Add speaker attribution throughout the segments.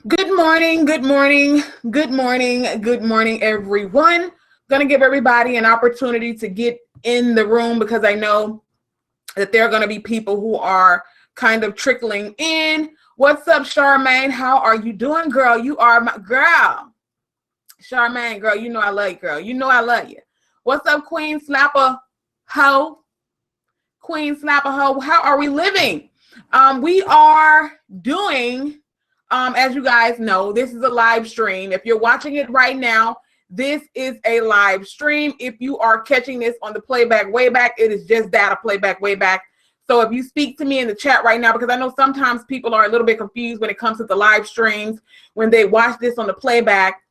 Speaker 1: Good morning, good morning, good morning, good morning, everyone. Going to give everybody an opportunity to get in the room because I know that there are going to be people who are kind of trickling in. What's up, Charmaine? How are you doing, girl? You are my girl. Charmaine, girl, you know I love you, girl. You know I love you. What's up, Queen Slapper Ho? Queen Slapper Ho, how are we living? We are doing as you guys know, this is a live stream. If you're watching it right now, this is a live stream. If you are catching this on the playback way back, it is just that, a playback way back. So if you speak to me in the chat right now, because I know sometimes people are a little bit confused when it comes to the live streams, when they watch this on the playback,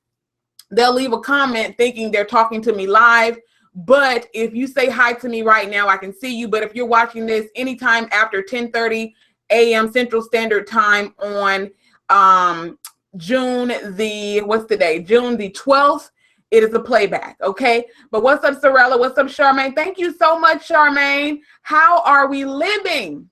Speaker 1: they'll leave a comment thinking they're talking to me live. But if you say hi to me right now, I can see you. But if you're watching this anytime after 10:30 a.m. Central Standard Time on June the, what's the day? June the 12th. It is a playback, okay? But what's up, Sorella? What's up, Charmaine? Thank you so much, Charmaine. How are we living?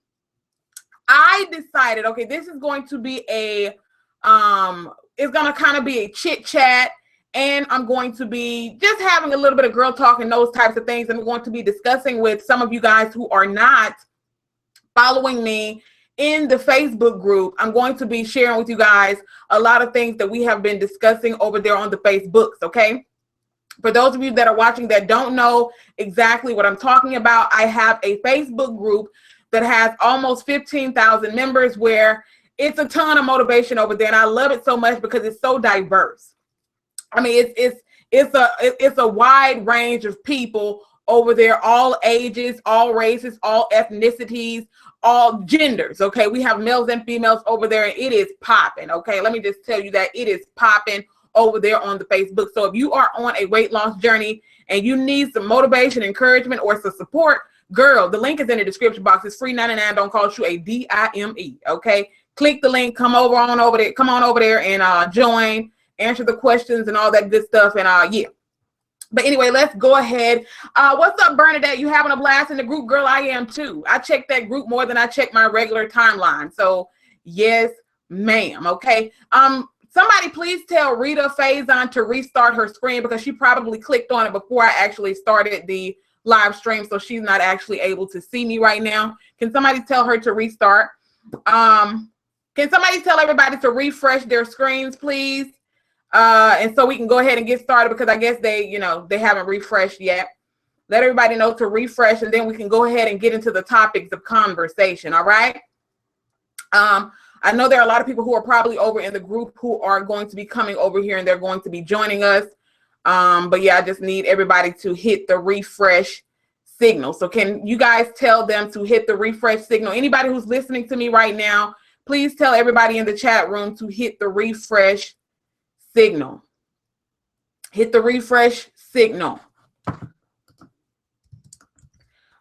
Speaker 1: I decided, okay, this is going to be a, it's going to kind of be a chit chat, and I'm going to be just having a little bit of girl talk and those types of things. And we're going to be discussing with some of you guys who are not following me in the Facebook group. I'm going to be sharing with you guys a lot of things that we have been discussing over there on the Facebooks, okay? For those of you that are watching that don't know exactly what I'm talking about, I have a Facebook group that has almost 15,000 members where it's a ton of motivation over there. And I love it so much because it's so diverse. I mean, it's a wide range of people over there, all ages, all races, all ethnicities, all genders, okay? We have males and females over there, and it is popping, okay? Let me just tell you that it is popping over there on the Facebook. So if you are on a weight loss journey and you need some motivation, encouragement, or some support, girl, the link is in the description box. It's free 99. Don't cost you a dime, okay? Click the link, come on over there and join, answer the questions and all that good stuff, and yeah. But anyway, let's go ahead. What's up, Bernadette? You having a blast in the group? Girl, I am too. I check that group more than I check my regular timeline. So yes, ma'am. Okay. Somebody please tell Rita Faison to restart her screen because she probably clicked on it before I actually started the live stream. So she's not actually able to see me right now. Can somebody tell her to restart? Can somebody tell everybody to refresh their screens, please? And so we can go ahead and get started because I guess they haven't refreshed yet. Let everybody know to refresh, and then we can go ahead and get into the topics of conversation. All right. I know there are a lot of people who are probably over in the group who are going to be coming over here and they're going to be joining us. But yeah, I just need everybody to hit the refresh signal. So can you guys tell them to hit the refresh signal? Anybody who's listening to me right now, please tell everybody in the chat room to hit the refresh signal. Hit the refresh signal.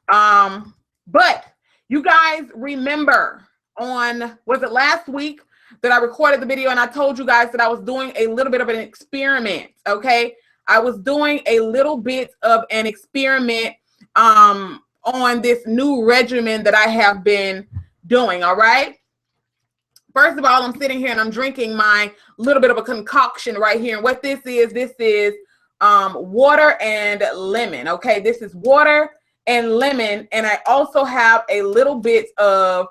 Speaker 1: But you guys remember was it last week that I recorded the video and I told you guys that I was doing a little bit of an experiment, okay? I was doing a little bit of an experiment on this new regimen that I have been doing, all right? First of all, I'm sitting here and I'm drinking my little bit of a concoction right here. And what this is water and lemon. Okay, this is water and lemon. And I also have a little bit of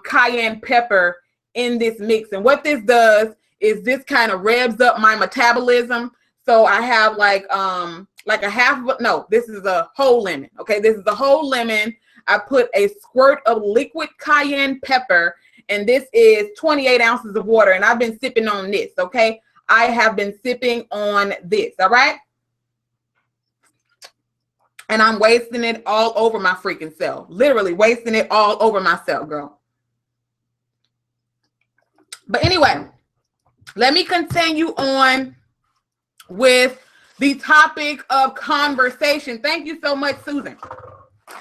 Speaker 1: cayenne pepper in this mix. And what this does is this kind of revs up my metabolism. So I have like a half, no, this is a whole lemon. Okay, this is a whole lemon. I put a squirt of liquid cayenne pepper, and this is 28 ounces of water, and I've been sipping on this, okay? I have been sipping on this, all right? And I'm wasting it all over my freaking self. Literally wasting it all over myself, girl. But anyway, let me continue on with the topic of conversation. Thank you so much, Susan.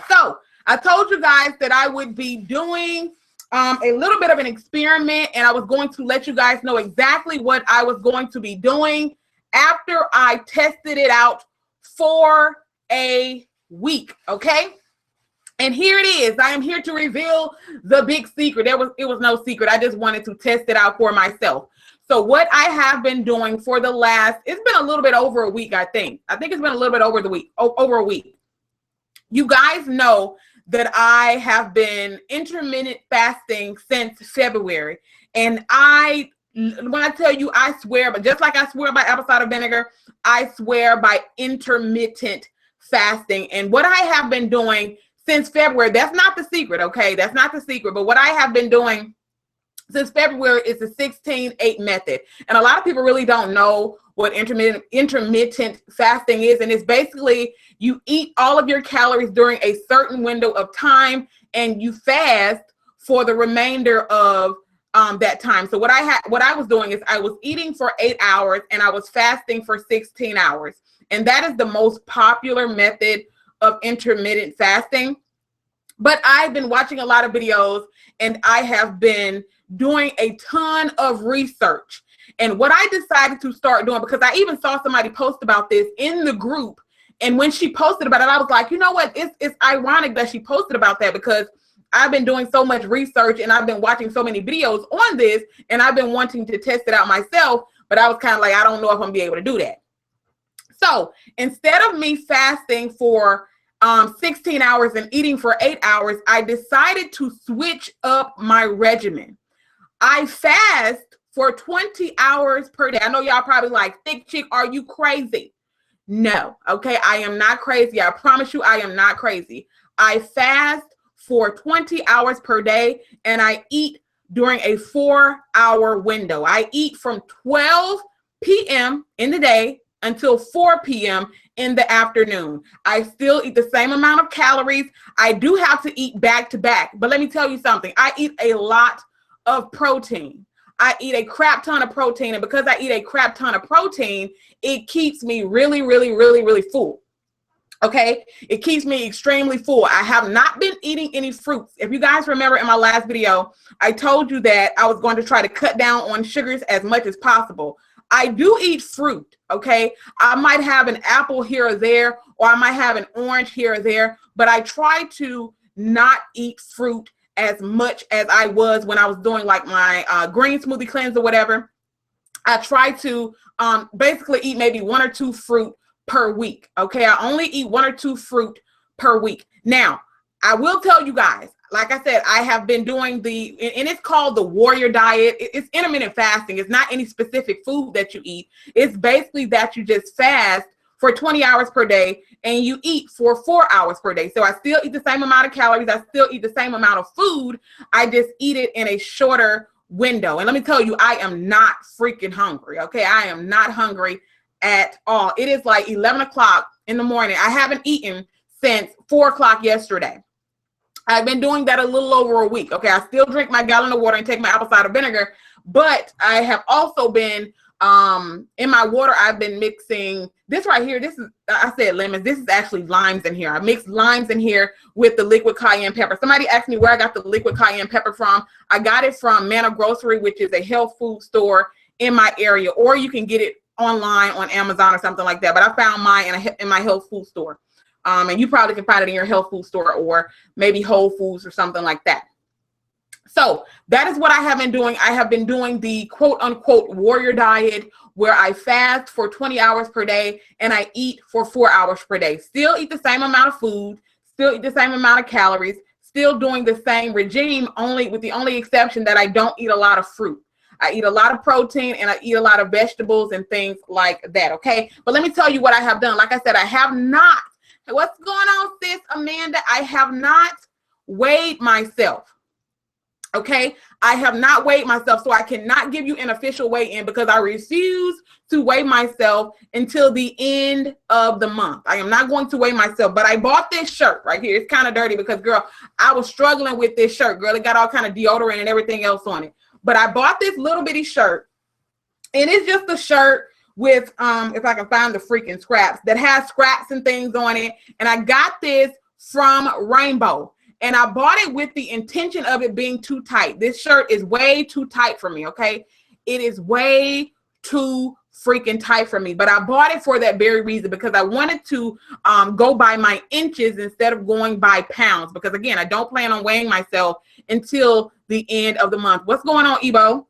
Speaker 1: So I told you guys that I would be doing a little bit of an experiment, and I was going to let you guys know exactly what I was going to be doing after I tested it out for a week, okay? And here it is. I am here to reveal the big secret. It was no secret. I just wanted to test it out for myself. So what I have been doing for the last, it's been a little bit over a week, I think. I think it's been a little bit over over a week. You guys know that I have been intermittent fasting since February. And when I tell you, I swear, but just like I swear by apple cider vinegar, I swear by intermittent fasting. And what I have been doing since February, that's not the secret, okay? That's not the secret. But what I have been doing since February is the 16-8 method. And a lot of people really don't know what intermittent fasting is. And it's basically you eat all of your calories during a certain window of time and you fast for the remainder of that time. So what I was doing is I was eating for 8 hours and I was fasting for 16 hours. And that is the most popular method of intermittent fasting. But I've been watching a lot of videos and I have been doing a ton of research. And what I decided to start doing, because I even saw somebody post about this in the group. And when she posted about it, I was like, you know what? It's ironic that she posted about that because I've been doing so much research and I've been watching so many videos on this and I've been wanting to test it out myself. But I was kind of like, I don't know if I'm gonna be able to do that. So instead of me fasting for 16 hours and eating for 8 hours, I decided to switch up my regimen. I fast for 20 hours per day. I know y'all probably like, thick chick, are you crazy? No, okay, I am not crazy. I promise you I am not crazy. I fast for 20 hours per day and I eat during a 4-hour window. I eat from 12 p.m. in the day until 4 p.m. in the afternoon. I still eat the same amount of calories. I do have to eat back to back, but let me tell you something. I eat a lot of protein. I eat a crap ton of protein, and because I eat a crap ton of protein, it keeps me really, really, really, really full. Okay, it keeps me extremely full. I have not been eating any fruits. If you guys remember in my last video, I told you that I was going to try to cut down on sugars as much as possible. I do eat fruit, okay? I might have an apple here or there, or I might have an orange here or there, but I try to not eat fruit as much as I was when I was doing like my green smoothie cleanse or whatever. I try to basically eat maybe 1 or 2 fruit per week, okay? I only eat 1 or 2 fruit per week. Now, I will tell you guys, like I said, I have been doing and it's called the warrior diet. It's intermittent fasting. It's not any specific food that you eat. It's basically that you just fast for 20 hours per day and you eat for 4 hours per day. So I still eat the same amount of calories. I still eat the same amount of food. I just eat it in a shorter window. And let me tell you, I am not freaking hungry, okay? I am not hungry at all. It is like 11 o'clock in the morning. I haven't eaten since 4 o'clock yesterday. I've been doing that a little over a week. Okay, I still drink my gallon of water and take my apple cider vinegar, but I have also been in my water. I've been mixing this right here. This is, I said lemons. This is actually limes in here. I mixed limes in here with the liquid cayenne pepper. Somebody asked me where I got the liquid cayenne pepper from. I got it from Manna Grocery, which is a health food store in my area, or you can get it online on Amazon or something like that. But I found mine in my health food store. And you probably can find it in your health food store or maybe Whole Foods or something like that. So that is what I have been doing. I have been doing the quote unquote warrior diet where I fast for 20 hours per day and I eat for 4 hours per day. Still eat the same amount of food, still eat the same amount of calories, still doing the same regime, only with the only exception that I don't eat a lot of fruit. I eat a lot of protein and I eat a lot of vegetables and things like that. Okay. But let me tell you what I have done. Like I said, I have not. What's going on, sis Amanda? I have not weighed myself. Okay, I have not weighed myself, so I cannot give you an official weigh-in because I refuse to weigh myself until the end of the month. I am not going to weigh myself, but I bought this shirt right here. It's kind of dirty because, girl, I was struggling with this shirt. Girl, it got all kind of deodorant and everything else on it. But I bought this little bitty shirt, and it's just a shirt with, if I can find the freaking scraps, that has scraps and things on it. And I got this from Rainbow. And I bought it with the intention of it being too tight. This shirt is way too tight for me, okay? It is way too freaking tight for me. But I bought it for that very reason, because I wanted to go by my inches instead of going by pounds. Because, again, I don't plan on weighing myself until the end of the month. What's going on, Ebo?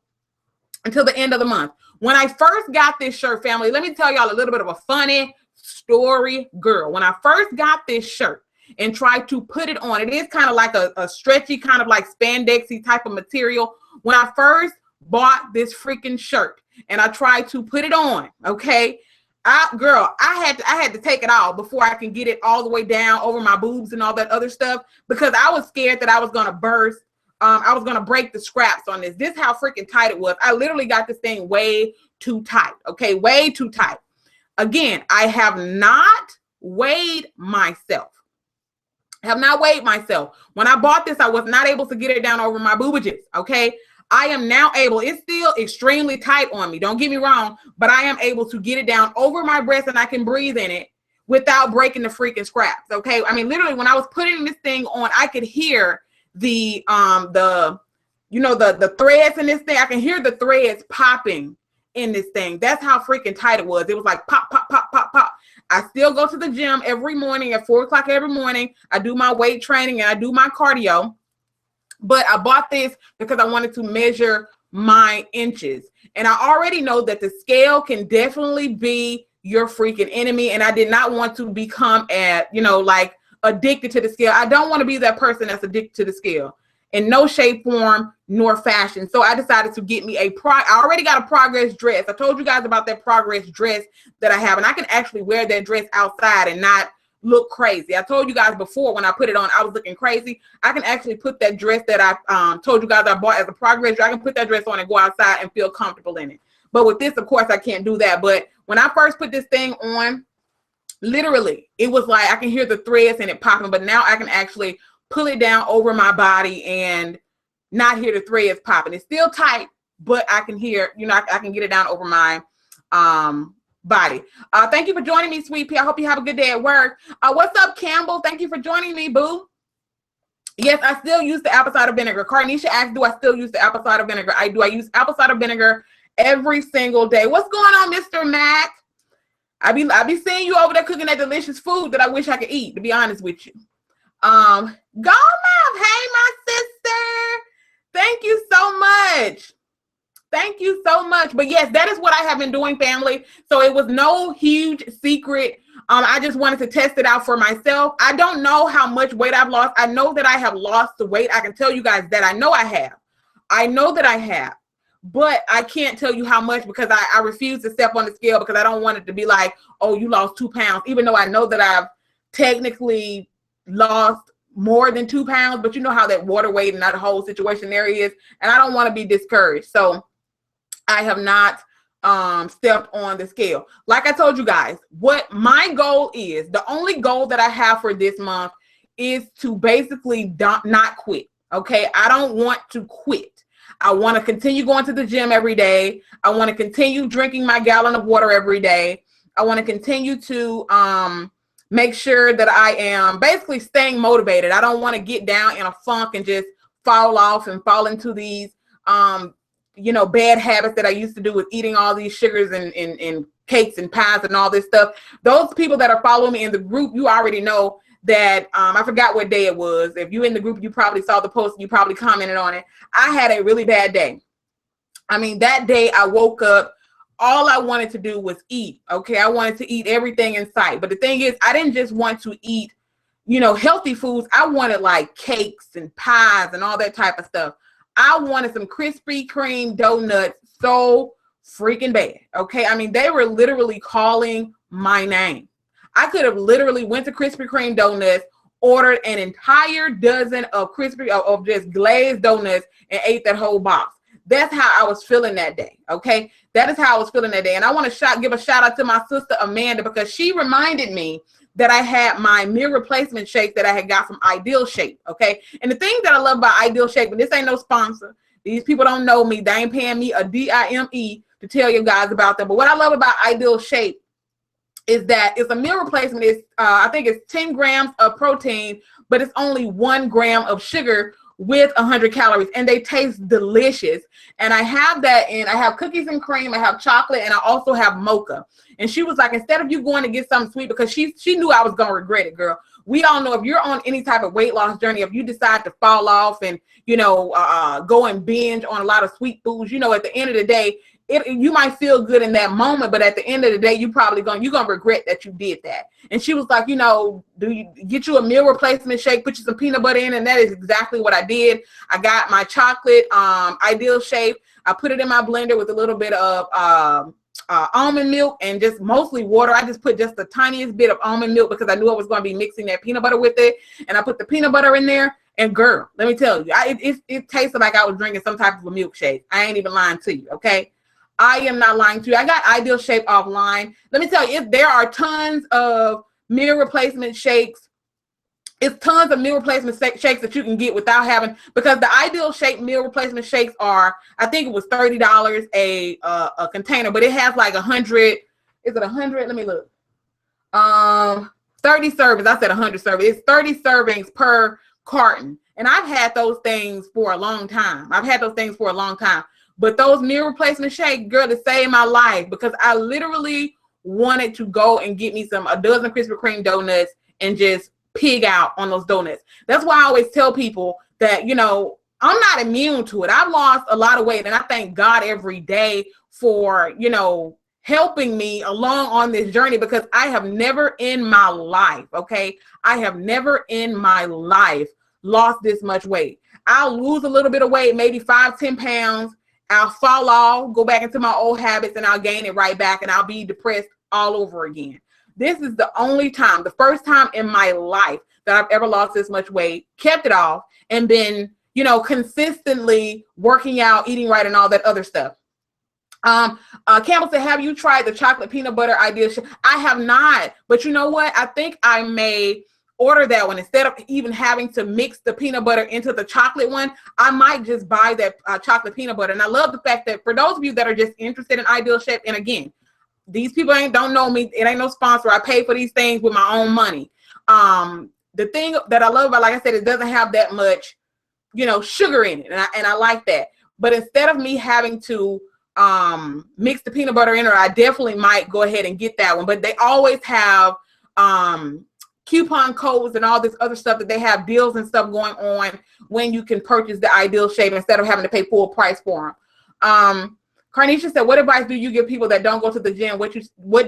Speaker 1: until the end of the month. When I first got this shirt, family, let me tell y'all a little bit of a funny story, girl. When I first got this shirt and tried to put it on, it is kind of like a stretchy, kind of like spandexy type of material. When I first bought this freaking shirt and I tried to put it on, okay, I had to take it off before I can get it all the way down over my boobs and all that other stuff, because I was scared that I was gonna burst. I was gonna break the scraps on this. This is how freaking tight it was. I literally got this thing way too tight. Okay, way too tight. Again, I have not weighed myself. When I bought this, I was not able to get it down over my boobages. Okay, I am now able. It's still extremely tight on me. Don't get me wrong, but I am able to get it down over my breast and I can breathe in it without breaking the freaking scraps. Okay, I mean, literally, when I was putting this thing on, I could hear the threads in this thing. I can hear the threads popping in this thing. That's how freaking tight it was. It was like pop, pop, pop, pop, pop. I still go to the gym every morning at 4 o'clock every morning. I do my weight training and I do my cardio. But I bought this because I wanted to measure my inches. And I already know that the scale can definitely be your freaking enemy. And I did not want to become addicted to the scale. I don't want to be that person that's addicted to the scale in no shape, form, nor fashion. So I decided to get me I already got a progress dress. I told you guys about that progress dress that I have, and I can actually wear that dress outside and not look crazy. I told you guys before when I put it on, I was looking crazy. I can actually put that dress that I told you guys I bought as a progress dress. I can put that dress on and go outside and feel comfortable in it. But with this, of course, I can't do that. But when I first put this thing on, literally, it was like I can hear the threads and it popping, but now I can actually pull it down over my body and not hear the threads popping. It's still tight, but I can hear, I can get it down over my body. Thank you for joining me, Sweet Pea. I hope you have a good day at work. What's up, Campbell? Thank you for joining me, boo. Yes, I still use the apple cider vinegar. Carnisha asked, do I still use the apple cider vinegar? I do. I use apple cider vinegar every single day. What's going on, Mr. Mac? I be seeing you over there cooking that delicious food that I wish I could eat, to be honest with you. Go Mom. Hey, my sister. Thank you so much. Thank you so much. But yes, that is what I have been doing, family. So it was no huge secret. I just wanted to test it out for myself. I don't know how much weight I've lost. I know that I have lost the weight. I can tell you guys that I know I have. I know that I have. But I can't tell you how much because I refuse to step on the scale because I don't want it to be like, oh, you lost 2 pounds, even though I know that I've technically lost more than 2 pounds, but you know how that water weight and that whole situation there is. And I don't want to be discouraged. So I have not stepped on the scale. Like I told you guys, what my goal is, the only goal that I have for this month is to basically not quit. Okay. I don't want to quit. I want to continue going to the gym every day. I want to continue drinking my gallon of water every day. I want to continue to make sure that I am basically staying motivated. I don't want to get down in a funk and just fall off and fall into these, bad habits that I used to do with eating all these sugars and cakes and pies and all this stuff. Those people that are following me in the group, you already know that I forgot what day it was. If you're in the group, you probably saw the post and you probably commented on it. I had a really bad day. I mean, that day I woke up, all I wanted to do was eat. Okay. I wanted to eat everything in sight. But the thing is, I didn't just want to eat, healthy foods. I wanted like cakes and pies and all that type of stuff. I wanted some Krispy Kreme donuts so freaking bad. Okay. I mean, they were literally calling my name. I could have literally went to Krispy Kreme donuts, ordered an entire dozen of of just glazed donuts and ate that whole box. That's how I was feeling that day. Okay. That is how I was feeling that day. And I want to give a shout out to my sister, Amanda, because she reminded me that I had my meal replacement shake that I had got from Ideal Shape. Okay. And the thing that I love about Ideal Shape, and this ain't no sponsor. These people don't know me. They ain't paying me a dime to tell you guys about them. But what I love about Ideal Shape is that it's a meal replacement. It's I think it's 10 grams of protein, but it's only 1 gram of sugar with 100 calories, and they taste delicious. And I have that in, I have cookies and cream, I have chocolate, and I also have mocha. And she was like, instead of you going to get something sweet, because she knew I was going to regret it, girl. we all know if you're on any type of weight loss journey, if you decide to fall off and, you know, go and binge on a lot of sweet foods, you know, at the end of the day, you might feel good in that moment, but at the end of the day, you're gonna regret that you did that. And she was like, you know, do you get you a meal replacement shake, put you some peanut butter in? And that is exactly what I did. I got my chocolate Ideal Shape. I put it in my blender with a little bit of almond milk and just mostly water. I just put just the tiniest bit of almond milk because I knew I was going to be mixing that peanut butter with it. And I put the peanut butter in there. And girl, let me tell you, it tasted like I was drinking some type of a milkshake. I ain't even lying to you, okay? I am not lying to you. I got Ideal Shape offline. Let me tell you, there are tons of meal replacement shakes. It's tons of meal replacement shakes that you can get without having, because the Ideal Shape meal replacement shakes are, I think it was $30 a container, but it has like 100. Is it 100? Let me look. 30 servings. I said 100 servings. It's 30 servings per carton. And I've had those things for a long time. But those meal replacement shakes, girl, to save my life, because I literally wanted to go and get me a dozen Krispy Kreme donuts and just pig out on those donuts. That's why I always tell people that, you know, I'm not immune to it. I've lost a lot of weight, and I thank God every day for, you know, helping me along on this journey, because I have never in my life, okay, I have never in my life lost this much weight. I'll lose a little bit of weight, maybe 5-10 pounds. I'll fall off, go back into my old habits, and I'll gain it right back, and I'll be depressed all over again. This is the only time, the first time in my life that I've ever lost this much weight, kept it off, and been, you know, consistently working out, eating right, and all that other stuff. Campbell said, have you tried the chocolate peanut butter Ideal Shape? I have not, but you know what? I think I may order that one. Instead of even having to mix the peanut butter into the chocolate one, I might just buy that chocolate peanut butter. And I love the fact that for those of you that are just interested in Ideal Shape, and again, these people don't know me. It ain't no sponsor. I pay for these things with my own money. The thing that I love about, like I said, it doesn't have that much, you know, sugar in it. And I like that. But instead of me having to mix the peanut butter in, or I definitely might go ahead and get that one. But they always have coupon codes and all this other stuff, that they have deals and stuff going on when you can purchase the Ideal Shape instead of having to pay full price for them. Carnisha said, what advice do you give people that don't go to the gym? What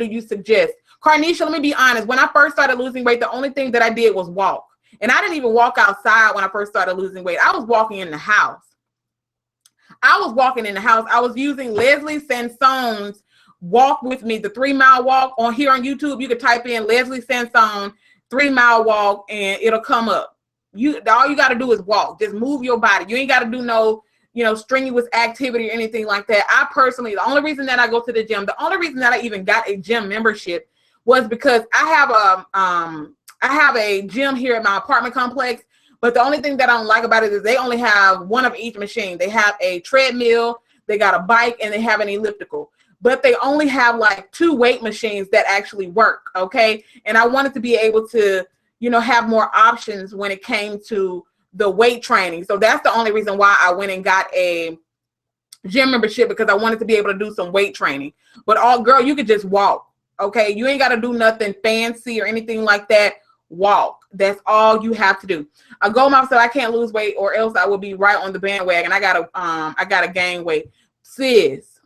Speaker 1: do you suggest? Carnisha, let me be honest. When I first started losing weight, the only thing that I did was walk. And I didn't even walk outside when I first started losing weight. I was walking in the house. I was using Leslie Sanson's Walk With Me, the 3-mile walk on here on YouTube. You could type in Leslie Sanson 3-mile walk and it'll come up. All you got to do is walk. Just move your body. You ain't got to do no, you know, strenuous activity or anything like that. I personally, the only reason that I go to the gym, the only reason that I even got a gym membership was because I have a gym here at my apartment complex. But the only thing that I don't like about it is they only have one of each machine. They have a treadmill, they got a bike, and they have an elliptical. But they only have like 2 weight machines that actually work, okay? And I wanted to be able to, you know, have more options when it came to the weight training. So that's the only reason why I went and got a gym membership, because I wanted to be able to do some weight training. But girl, you could just walk, okay? You ain't got to do nothing fancy or anything like that. Walk. That's all you have to do. Gomar said, I can't lose weight or else I will be right on the bandwagon. I gotta gain weight. Sis,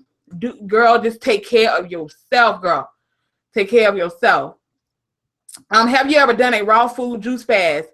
Speaker 1: girl, just take care of yourself, girl. Take care of yourself. Have you ever done a raw food juice fast?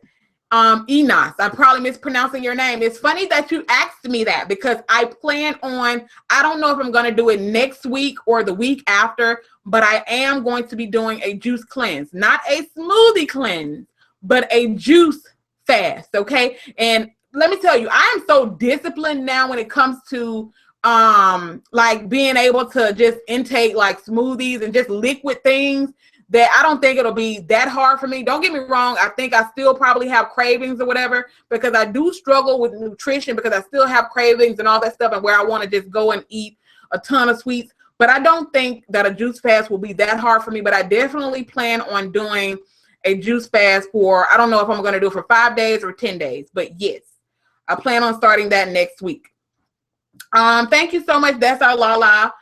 Speaker 1: Enos, I'm probably mispronouncing your name. It's funny that you asked me that, because I plan on, I don't know if I'm going to do it next week or the week after, but I am going to be doing a juice cleanse, not a smoothie cleanse, but a juice fast. Okay. And let me tell you, I am so disciplined now when it comes to like being able to just intake like smoothies and just liquid things, that I don't think it'll be that hard for me. Don't get me wrong. I think I still probably have cravings or whatever, because I do struggle with nutrition, because I still have cravings and all that stuff, and where I want to just go and eat a ton of sweets. But I don't think that a juice fast will be that hard for me. But I definitely plan on doing a juice fast for, I don't know if I'm going to do it for 5 days or 10 days. But yes, I plan on starting that next week. Thank you so much. That's our Lala.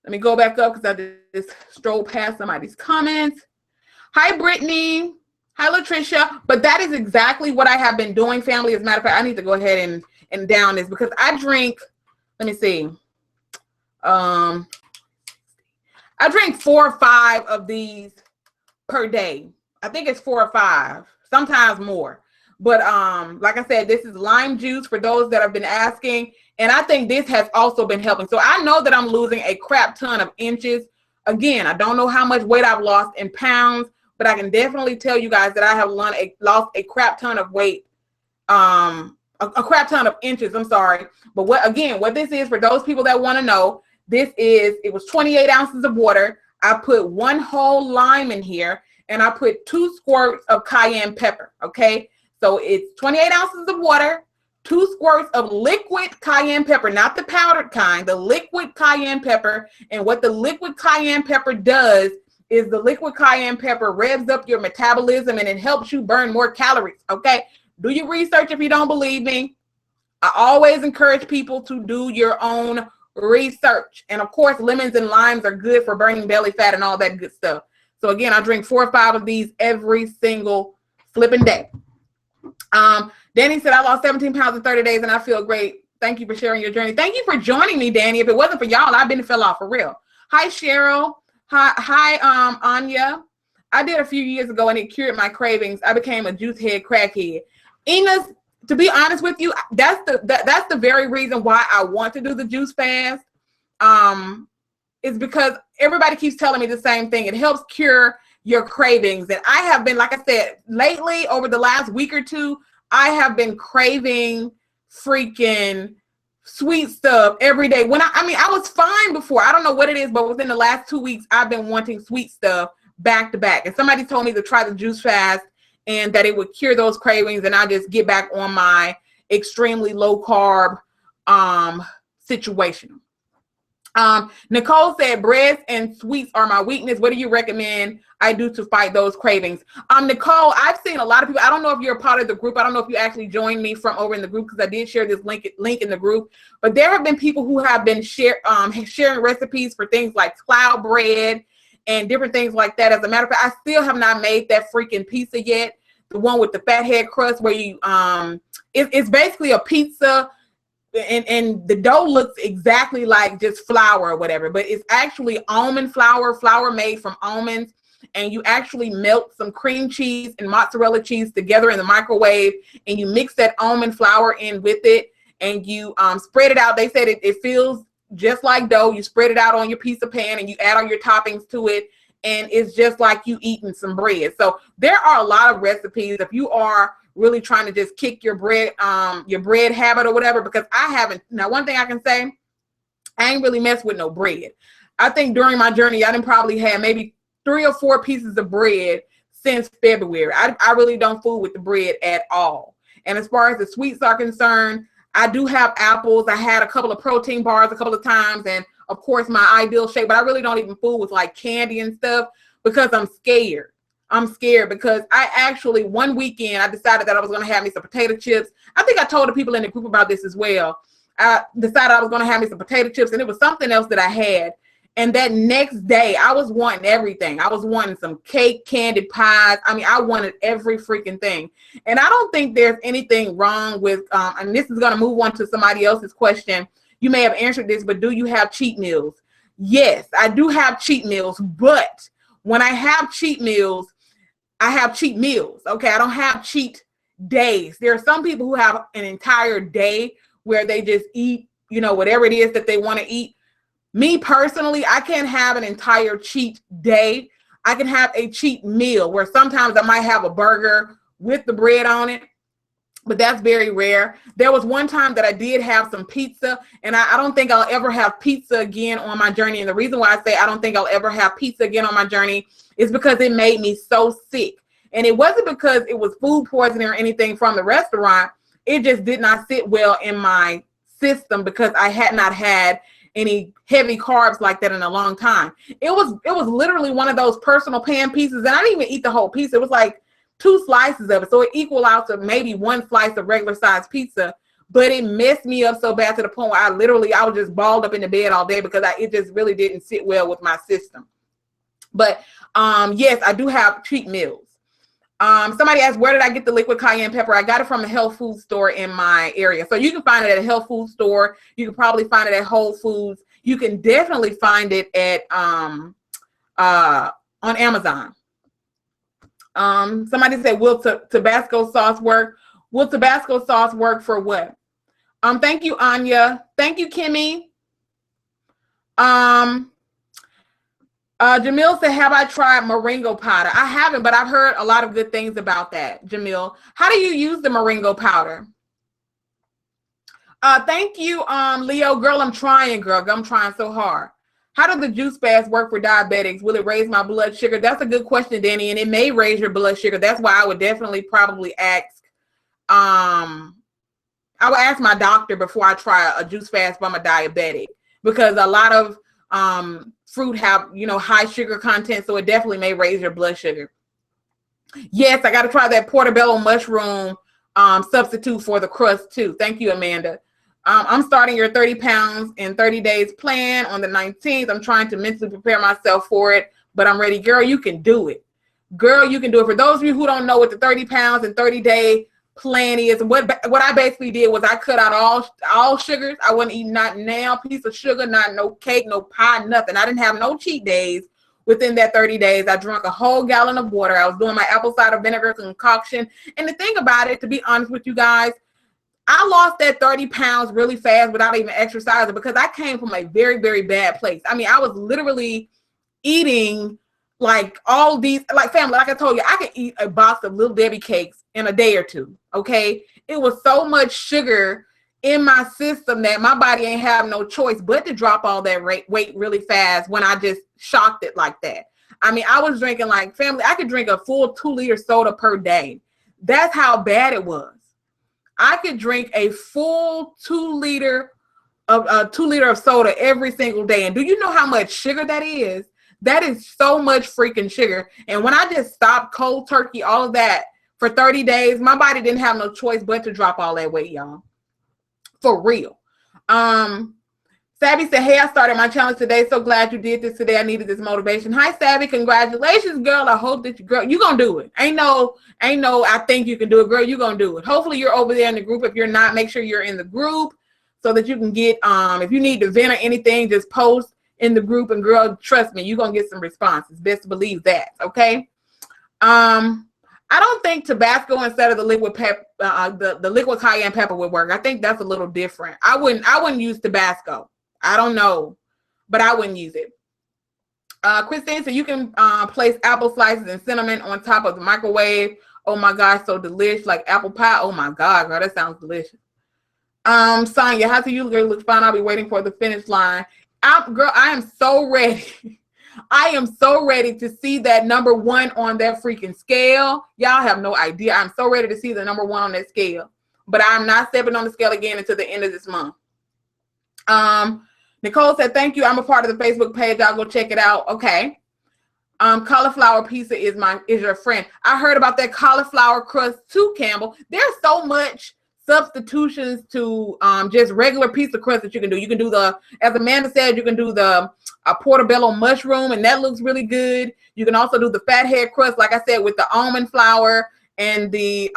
Speaker 1: Let me go back up because I just strolled past somebody's comments. Hi, Brittany. Hi, Latricia. But that is exactly what I have been doing, family. As a matter of fact, I need to go ahead and down this because I drink, let me see. I drink 4 or 5 of these per day. I think it's 4 or 5, sometimes more. But like I said, this is lime juice for those that have been asking. And I think this has also been helping. So I know that I'm losing a crap ton of inches. Again, I don't know how much weight I've lost in pounds, but I can definitely tell you guys that I have lost a crap ton of weight. A crap ton of inches, I'm sorry. But what this is, for those people that want to know, it was 28 ounces of water. I put 1 whole lime in here, and I put 2 squirts of cayenne pepper, okay? So it's 28 ounces of water, 2 squirts of liquid cayenne pepper, not the powdered kind, the liquid cayenne pepper. And what the liquid cayenne pepper does is the liquid cayenne pepper revs up your metabolism, and it helps you burn more calories, okay? Do your research if you don't believe me. I always encourage people to do your own research. And of course, lemons and limes are good for burning belly fat and all that good stuff. So again, I drink 4 or 5 of these every single flipping day. Danny said, I lost 17 pounds in 30 days and I feel great. Thank you for sharing your journey. Thank you for joining me, Danny. If it wasn't for y'all, I've been fell off for real. Hi, Cheryl. Hi, Anya. I did a few years ago and it cured my cravings. I became a juice head crackhead. Enos, to be honest with you, that's the very reason why I want to do the juice fast. Is because everybody keeps telling me the same thing. It helps cure your cravings. And I have been, like I said, lately, over the last week or two, I have been craving freaking sweet stuff every day. I was fine before. I don't know what it is, but within the last 2 weeks, I've been wanting sweet stuff back to back. And somebody told me to try the juice fast and that it would cure those cravings, and I just get back on my extremely low carb situation. Nicole said, breads and sweets are my weakness. What do you recommend I do to fight those cravings? Nicole, I've seen a lot of people. I don't know if you're a part of the group. I don't know if you actually joined me from over in the group, because I did share this link in the group. But there have been people who have been sharing recipes for things like cloud bread and different things like that. As a matter of fact, I still have not made that freaking pizza yet. The one with the fathead crust, where you it's basically a pizza. And the dough looks exactly like just flour or whatever, but it's actually almond flour made from almonds. And you actually melt some cream cheese and mozzarella cheese together in the microwave, and you mix that almond flour in with it, and you spread it out. They said it feels just like dough. You spread it out on your pizza pan, and you add all your toppings to it, and it's just like you eating some bread. So there are a lot of recipes if you are really trying to just kick your bread habit or whatever, because I haven't. Now, one thing I can say, I ain't really messed with no bread. I think during my journey, I done probably had maybe 3 or 4 pieces of bread since February. I really don't fool with the bread at all. And as far as the sweets are concerned, I do have apples. I had a couple of protein bars a couple of times, and of course my ideal shake, but I really don't even fool with like candy and stuff because I'm scared. I'm scared because I actually, one weekend, I decided that I was going to have me some potato chips. I think I told the people in the group about this as well. I decided I was going to have me some potato chips, and it was something else that I had. And that next day, I was wanting everything. I was wanting some cake, candy pies. I mean, I wanted every freaking thing. And I don't think there's anything wrong with, and this is going to move on to somebody else's question. You may have answered this, but do you have cheat meals? Yes, I do have cheat meals. But when I have cheat meals, I have cheat meals. Okay, I don't have cheat days. There are some people who have an entire day where they just eat, whatever it is that they want to eat. Me personally, I can't have an entire cheat day. I can have a cheat meal where sometimes I might have a burger with the bread on it, but that's very rare. There was one time that I did have some pizza, and I don't think I'll ever have pizza again on my journey. And the reason why I say I don't think I'll ever have pizza again on my journey is because it made me so sick. And it wasn't because it was food poisoning or anything from the restaurant. It just did not sit well in my system because I had not had any heavy carbs like that in a long time. It was literally one of those personal pan pieces, and I didn't even eat the whole piece. It was like 2 slices of it, so it equaled out to maybe 1 slice of regular size pizza. But it messed me up so bad to the point where I was just balled up in the bed all day because it just really didn't sit well with my system. But yes, I do have cheat meals. Somebody asked, where did I get the liquid cayenne pepper? I got it from a health food store in my area. So you can find it at a health food store. You can probably find it at Whole Foods. You can definitely find it at on Amazon. Somebody said, will Tabasco sauce work? Will Tabasco sauce work for what? Thank you, Anya. Thank you, Kimmy. Jamil said, have I tried moringa powder? I haven't, but I've heard a lot of good things about that, Jamil. How do you use the moringa powder? Thank you, Leo. Girl, I'm trying, girl. I'm trying so hard. How does the juice fast work for diabetics? Will it raise my blood sugar? That's a good question, Danny, and it may raise your blood sugar. That's why I would definitely probably ask, I would ask my doctor before I try a juice fast from a diabetic, because a lot of fruit have, high sugar content, so it definitely may raise your blood sugar. Yes, I got to try that portobello mushroom substitute for the crust too. Thank you, Amanda. I'm starting your 30 pounds in 30 days plan on the 19th. I'm trying to mentally prepare myself for it, but I'm ready. Girl, you can do it. Girl, you can do it. For those of you who don't know what the 30 pounds and 30-day plan is, what I basically did was I cut out all sugars. I wasn't eating not nail piece of sugar, not no cake, no pie, nothing. I didn't have no cheat days within that 30 days. I drank a whole gallon of water. I was doing my apple cider vinegar concoction. And the thing about it, to be honest with you guys, I lost that 30 pounds really fast without even exercising, because I came from a very, very bad place. I mean, I was literally eating like all these, like family, like I told you, I could eat a box of Little Debbie cakes in a day or two, okay? It was so much sugar in my system that my body ain't have no choice but to drop all that weight really fast when I just shocked it like that. I mean, I was drinking, like, family, I could drink a full 2-liter soda per day. That's how bad it was. I could drink a full 2 liter of soda every single day. And do you know how much sugar that is? That is so much freaking sugar. And when I just stopped cold turkey, all of that for 30 days, my body didn't have no choice but to drop all that weight, y'all. For real. Savvy said, hey, I started my challenge today. So glad you did this today. I needed this motivation. Hi, Savvy. Congratulations, girl. I hope that you're going to do it. Ain't no, I think you can do it, girl. You're going to do it. Hopefully you're over there in the group. If you're not, make sure you're in the group so that you can get, if you need to vent or anything, just post in the group, and girl, trust me, you're going to get some responses. Best believe that. Okay. I don't think Tabasco instead of the liquid the liquid cayenne pepper would work. I think that's a little different. I wouldn't use Tabasco. I don't know, but I wouldn't use it. Christine said you can place apple slices and cinnamon on top of the microwave. Oh my gosh, so delicious, like apple pie. Oh my God, girl, that sounds delicious. Sonia, how do you look fine? I'll be waiting for the finish line. Girl, I am so ready. I am so ready to see that number 1 on that freaking scale. Y'all have no idea. I'm so ready to see the number 1 on that scale. But I'm not stepping on the scale again until the end of this month. Nicole said, thank you. I'm a part of the Facebook page. I'll go check it out. Okay. Cauliflower pizza is your friend. I heard about that cauliflower crust too, Campbell. There's so much substitutions to just regular pizza crust that you can do. You can do as Amanda said, you can do the portobello mushroom, and that looks really good. You can also do the fathead crust, like I said, with the almond flour and the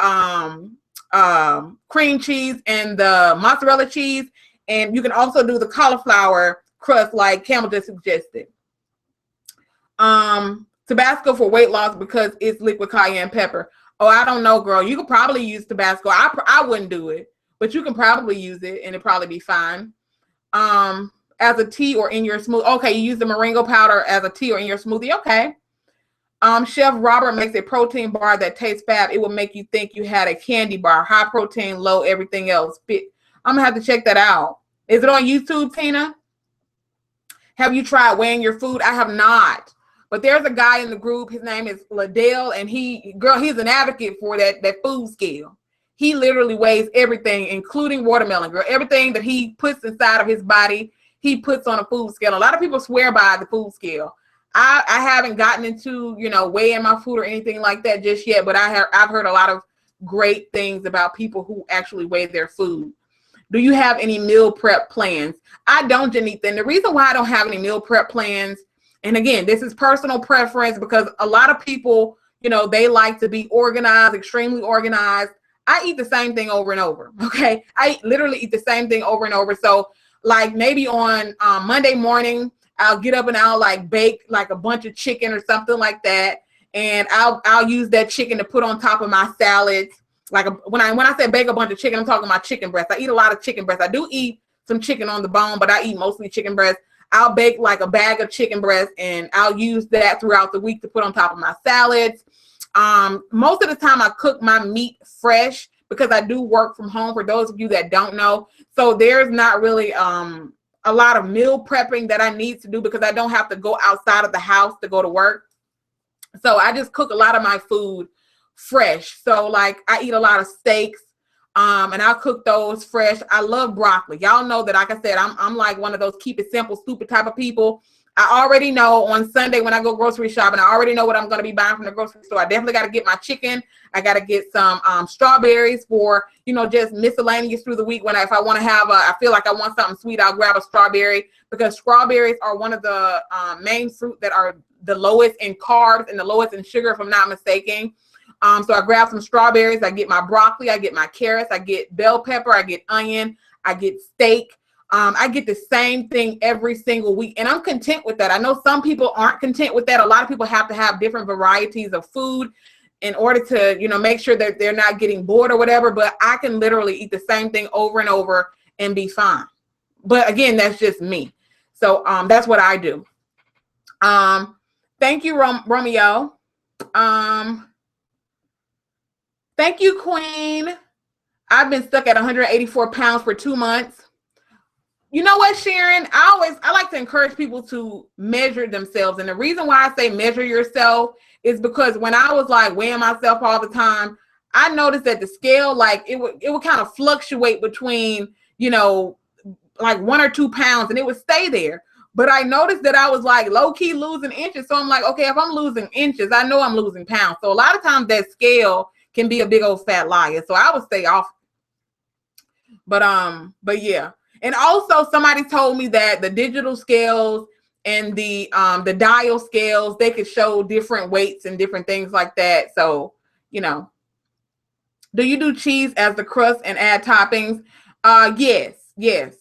Speaker 1: cream cheese and the mozzarella cheese. And you can also do the cauliflower crust like Campbell just suggested. Tabasco for weight loss because it's liquid cayenne pepper. Oh, I don't know, girl. You could probably use Tabasco. I wouldn't do it, but you can probably use it and it'd probably be fine. As a tea or in your smoothie. Okay, you use the moringa powder as a tea or in your smoothie. Okay. Chef Robert makes a protein bar that tastes fab. It will make you think you had a candy bar. High protein, low everything else. I'm gonna have to check that out. Is it on YouTube, Tina? Have you tried weighing your food? I have not. But there's a guy in the group. His name is Ladell, and he's an advocate for that food scale. He literally weighs everything, including watermelon, girl. Everything that he puts inside of his body, he puts on a food scale. A lot of people swear by the food scale. I haven't gotten into, weighing my food or anything like that just yet, but I've heard a lot of great things about people who actually weigh their food. Do you have any meal prep plans? I don't, Janitha. And the reason why I don't have any meal prep plans And again, this is personal preference because a lot of people, you know, they like to be organized, extremely organized. I eat the same thing over and over. Okay. I literally eat the same thing over and over. So like maybe on Monday morning, I'll get up and I'll like bake like a bunch of chicken or something like that. And I'll use that chicken to put on top of my salads. Like when I say bake a bunch of chicken, I'm talking about chicken breast. I eat a lot of chicken breast. I do eat some chicken on the bone, but I eat mostly chicken breast. I'll bake like a bag of chicken breast and I'll use that throughout the week to put on top of my salads. Most of the time I cook my meat fresh because I do work from home, for those of you that don't know. So there's not really a lot of meal prepping that I need to do because I don't have to go outside of the house to go to work. So I just cook a lot of my food fresh. So like I eat a lot of steaks, and I'll cook those fresh. I love broccoli. Y'all know that, like I said, I'm like one of those keep it simple, stupid type of people. I already know on Sunday when I go grocery shopping, I already know what I'm going to be buying from the grocery store. I definitely got to get my chicken. I got to get some strawberries for, you know, just miscellaneous through the week. If I want to have I feel like I want something sweet, I'll grab a strawberry because strawberries are one of the main fruit that are the lowest in carbs and the lowest in sugar, if I'm not mistaken. So I grab some strawberries. I get my broccoli. I get my carrots. I get bell pepper. I get onion. I get steak. I get the same thing every single week, and I'm content with that. I know some people aren't content with that. A lot of people have to have different varieties of food in order to, you know, make sure that they're not getting bored or whatever, but I can literally eat the same thing over and over and be fine. But again, that's just me. So that's what I do. Thank you, Romeo. Thank you, Queen. I've been stuck at 184 pounds for 2 months. You know what, Sharon? I like to encourage people to measure themselves. And the reason why I say measure yourself is because when I was like weighing myself all the time, I noticed that the scale, like it would kind of fluctuate between, you know, like 1 or 2 pounds and it would stay there. But I noticed that I was like low key losing inches. So I'm like, okay, if I'm losing inches, I know I'm losing pounds. So a lot of times that scale can be a big old fat liar. So I would stay off. But yeah. And also somebody told me that the digital scales and the dial scales, they could show different weights and different things like that. So, you know, do you do cheese as the crust and add toppings? Yes.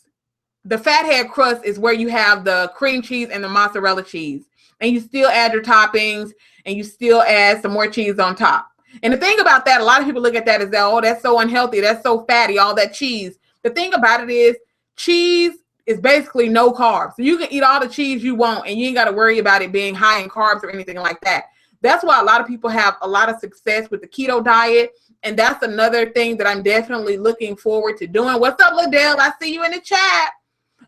Speaker 1: The fathead crust is where you have the cream cheese and the mozzarella cheese, and you still add your toppings and you still add some more cheese on top. And the thing about that, a lot of people look at that as, oh, that's so unhealthy. That's so fatty, all that cheese. The thing about it is, cheese is basically no carbs. So you can eat all the cheese you want and you ain't got to worry about it being high in carbs or anything like that. That's why a lot of people have a lot of success with the keto diet. And that's another thing that I'm definitely looking forward to doing. What's up, Liddell? I see you in the chat.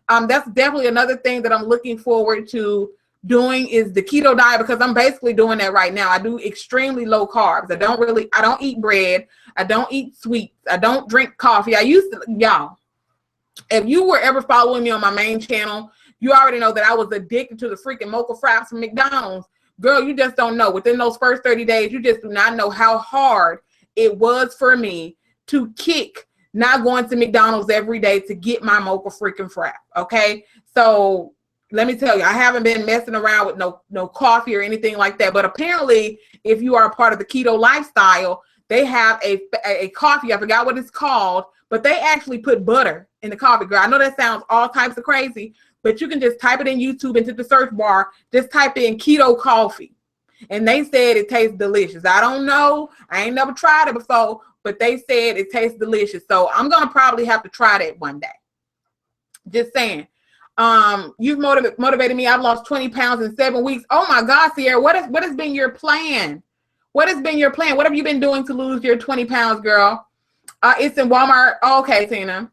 Speaker 1: That's definitely another thing that I'm looking forward to doing is the keto diet, because I'm basically doing that right now. I do extremely low carbs. I don't eat bread. I don't eat sweets. I don't drink coffee. Y'all, if you were ever following me on my main channel, you already know that I was addicted to the freaking mocha fries from McDonald's. Girl, you just don't know. Within those first 30 days, you just do not know how hard it was for me to kick not going to McDonald's every day to get my mocha freaking frap. Okay. So let me tell you, I haven't been messing around with no coffee or anything like that. But apparently, if you are a part of the keto lifestyle, they have a coffee. I forgot what it's called, but they actually put butter in the coffee. Girl, I know that sounds all types of crazy, but you can just type it in YouTube into the search bar. Just type in keto coffee. And they said it tastes delicious. I don't know. I ain't never tried it before, but they said it tastes delicious. So I'm going to probably have to try that one day. Just saying. You've motivated me. I've lost 20 pounds in 7 weeks. Oh my God, Sierra, what has been your plan? What has been your plan? What have you been doing to lose your 20 pounds, girl? It's in Walmart. Oh, okay, Tina.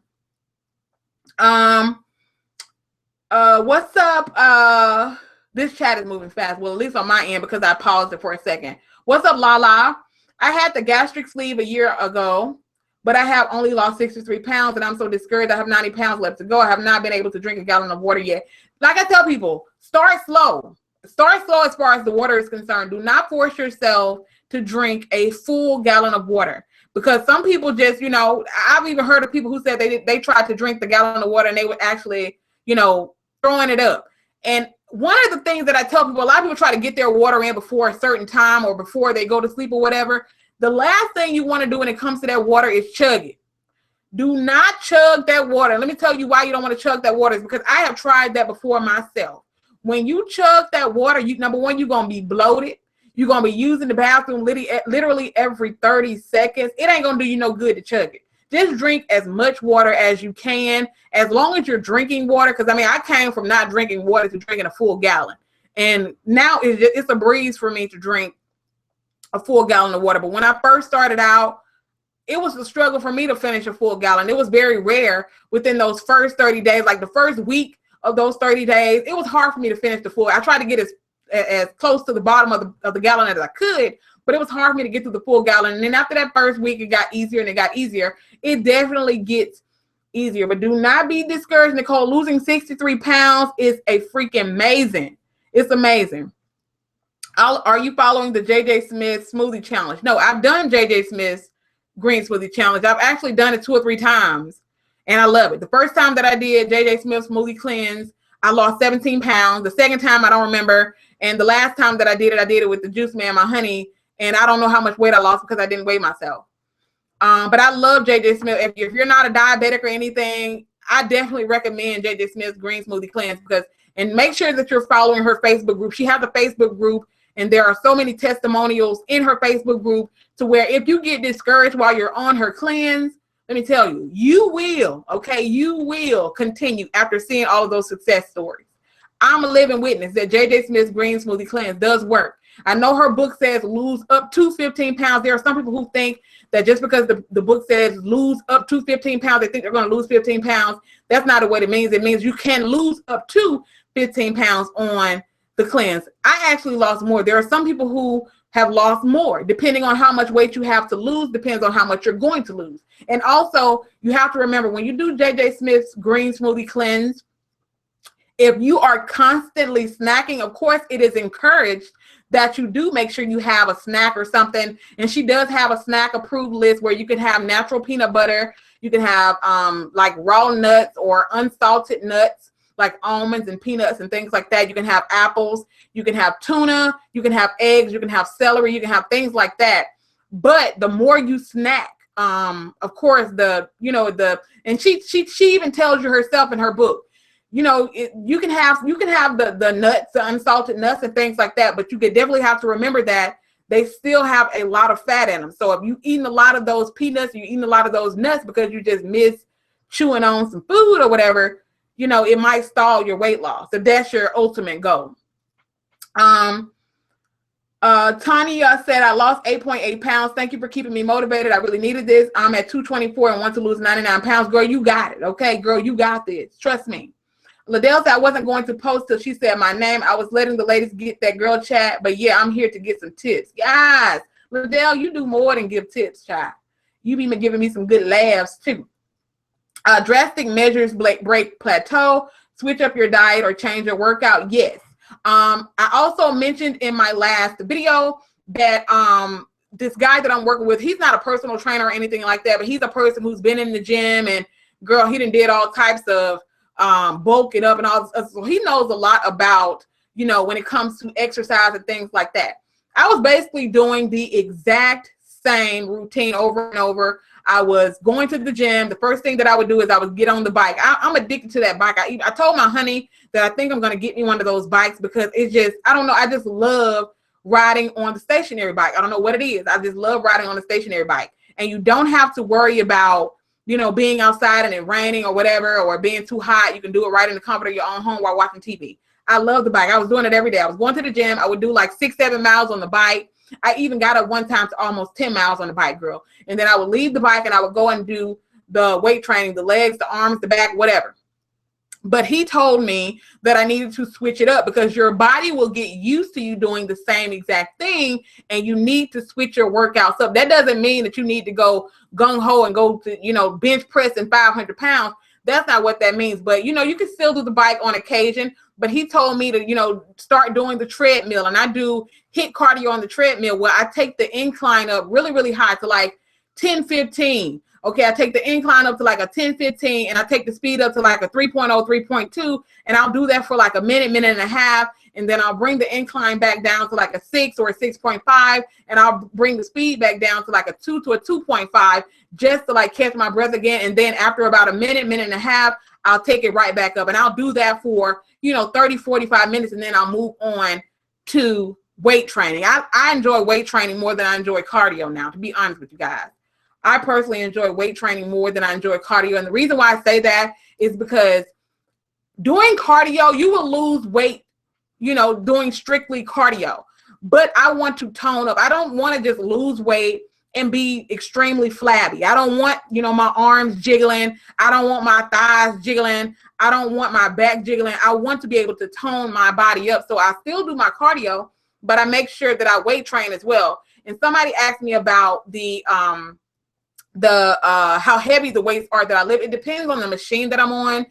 Speaker 1: What's up? This chat is moving fast. Well, at least on my end, because I paused it for a second. What's up, Lala? I had the gastric sleeve a year ago, but I have only lost 63 pounds, and I'm so discouraged. I have 90 pounds left to go. I have not been able to drink a gallon of water yet. Like I tell people, start slow. Start slow as far as the water is concerned. Do not force yourself to drink a full gallon of water, because some people just, I've even heard of people who said they tried to drink the gallon of water and they would actually, throwing it up. And one of the things that I tell people, a lot of people try to get their water in before a certain time or before they go to sleep or whatever. The last thing you want to do when it comes to that water is chug it. Do not chug that water. Let me tell you why you don't want to chug that water, is because I have tried that before myself. When you chug that water, number one, you're going to be bloated. You're going to be using the bathroom literally every 30 seconds. It ain't going to do you no good to chug it. Just drink as much water as you can, as long as you're drinking water. Because, I mean, I came from not drinking water to drinking a full gallon. And now it's a breeze for me to drink a full gallon of water. But when I first started out, it was a struggle for me to finish a full gallon. It was very rare within those first 30 days, like the first week of those 30 days. It was hard for me to finish the full. I tried to get as close to the bottom of the gallon as I could, but it was hard for me to get to the full gallon. And then after that first week, it got easier and it got easier. It definitely gets easier, but do not be discouraged, Nicole. Losing 63 pounds is a freaking amazing. It's amazing. Are you following the JJ Smith smoothie challenge? No, I've done JJ Smith's green smoothie challenge. I've actually done it 2 or 3 times, and I love it. The first time that I did JJ Smith smoothie cleanse, I lost 17 pounds. The second time, I don't remember. And the last time that I did it with the juice man, my honey, and I don't know how much weight I lost because I didn't weigh myself. But I love JJ Smith. If you're not a diabetic or anything, I definitely recommend JJ Smith's green smoothie cleanse, and make sure that you're following her Facebook group. She has a Facebook group, and there are so many testimonials in her Facebook group to where if you get discouraged while you're on her cleanse, let me tell you, you will continue after seeing all of those success stories. I'm a living witness that JJ Smith's green smoothie cleanse does work. I know her book says lose up to 15 pounds. There are some people who think that just because the book says lose up to 15 pounds, they think they're going to lose 15 pounds. That's not what it means. It means you can lose up to 15 pounds on the cleanse. I actually lost more. There are some people who have lost more, depending on how much weight you have to lose, depends on how much you're going to lose. And also, you have to remember, when you do JJ Smith's green smoothie cleanse, if you are constantly snacking, of course, it is encouraged that you do make sure you have a snack or something. And she does have a snack approved list where you can have natural peanut butter. You can have like raw nuts or unsalted nuts, like almonds and peanuts and things like that. You can have apples. You can have tuna. You can have eggs. You can have celery. You can have things like that. But the more you snack, of course, and she even tells you herself in her book, you can have the nuts, the unsalted nuts and things like that, but you could definitely have to remember that they still have a lot of fat in them. So if you eating a lot of those peanuts, you're eating a lot of those nuts because you just miss chewing on some food or whatever, it might stall your weight loss. So that's your ultimate goal. Tanya said, I lost 8.8 pounds. Thank you for keeping me motivated. I really needed this. I'm at 224 and want to lose 99 pounds. Girl, you got it. Okay, girl, you got this. Trust me. Liddell said, I wasn't going to post till she said my name. I was letting the ladies get that girl chat, but yeah, I'm here to get some tips. Guys, Liddell, you do more than give tips, child. You be giving me some good laughs too. Drastic measures break plateau, switch up your diet or change your workout. Yes. I also mentioned in my last video that this guy that I'm working with, he's not a personal trainer or anything like that, but he's a person who's been in the gym, and girl, he done did all types of bulking up and all this. So he knows a lot about, when it comes to exercise and things like that. I was basically doing the exact same routine over and over. I was going to the gym. The first thing that I would do is I would get on the bike. I'm addicted to that bike. I told my honey that I think I'm going to get me one of those bikes because it's just, I don't know. I just love riding on the stationary bike. I don't know what it is. I just love riding on the stationary bike. And you don't have to worry about, being outside and it raining or whatever, or being too hot. You can do it right in the comfort of your own home while watching TV. I love the bike. I was doing it every day. I was going to the gym. I would do like 6-7 miles on the bike. I even got up one time to almost 10 miles on the bike, girl. And then I would leave the bike and I would go and do the weight training, the legs, the arms, the back, whatever. But he told me that I needed to switch it up because your body will get used to you doing the same exact thing, and you need to switch your workouts up. That doesn't mean that you need to go gung-ho and go to, bench press and 500 pounds. That's not what that means. But, you can still do the bike on occasion. But he told me to, start doing the treadmill. And I do HIIT cardio on the treadmill where I take the incline up really, really high to like 10, 15. Okay, I take the incline up to like a 10, 15, and I take the speed up to like a 3.0, 3.2, and I'll do that for like a minute, minute and a half, and then I'll bring the incline back down to like a 6 or a 6.5, and I'll bring the speed back down to like a 2 to a 2.5, just to like catch my breath again. And then after about a minute, minute and a half, I'll take it right back up, and I'll do that for, 30, 45 minutes, and then I'll move on to weight training. I enjoy weight training more than I enjoy cardio now, to be honest with you guys. I personally enjoy weight training more than I enjoy cardio. And the reason why I say that is because doing cardio, you will lose weight, doing strictly cardio. But I want to tone up. I don't want to just lose weight and be extremely flabby. I don't want, my arms jiggling. I don't want my thighs jiggling. I don't want my back jiggling. I want to be able to tone my body up. So I still do my cardio, but I make sure that I weight train as well. And somebody asked me about how heavy the weights are that I lift. It depends on the machine that I'm on.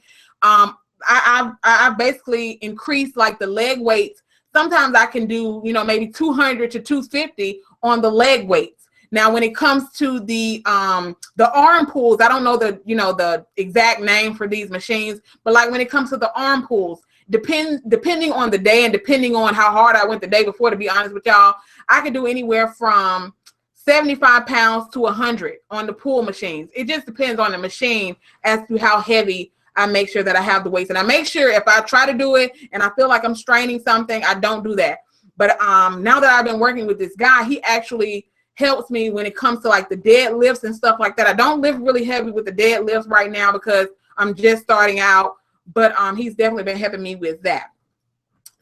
Speaker 1: I basically increase like the leg weights. Sometimes I can do, maybe 200 to 250 on the leg weights. Now, when it comes to the arm pulls, I don't know the exact name for these machines, but like when it comes to the arm pulls, depending on the day and depending on how hard I went the day before, to be honest with y'all, I can do anywhere from 75 pounds to 100 on the pull machines. It just depends on the machine as to how heavy I make sure that I have the weights. And I make sure if I try to do it and I feel like I'm straining something, I don't do that. But now that I've been working with this guy, he actually helps me when it comes to like the deadlifts and stuff like that. I don't lift really heavy with the deadlifts right now because I'm just starting out, but he's definitely been helping me with that.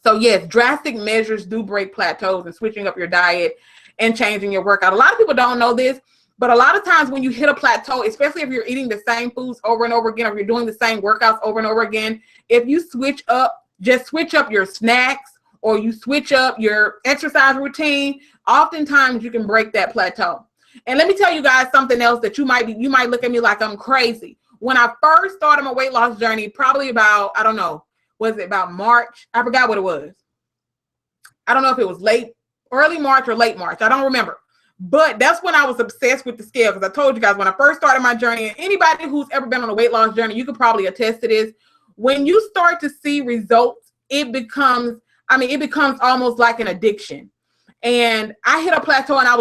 Speaker 1: So yes, drastic measures do break plateaus, and switching up your diet and changing your workout. A lot of people don't know this, but a lot of times when you hit a plateau, especially if you're eating the same foods over and over again, or you're doing the same workouts over and over again, if you switch up your snacks, or you switch up your exercise routine, oftentimes you can break that plateau. And let me tell you guys something else that you might look at me like I'm crazy. When I first started my weight loss journey, probably about, I don't know, was it about March? I forgot what it was. I don't know if it was early March or late March. I don't remember. But that's when I was obsessed with the scale, because I told you guys when I first started my journey, and anybody who's ever been on a weight loss journey, you could probably attest to this. When you start to see results, it becomes almost like an addiction. And I hit a plateau, and I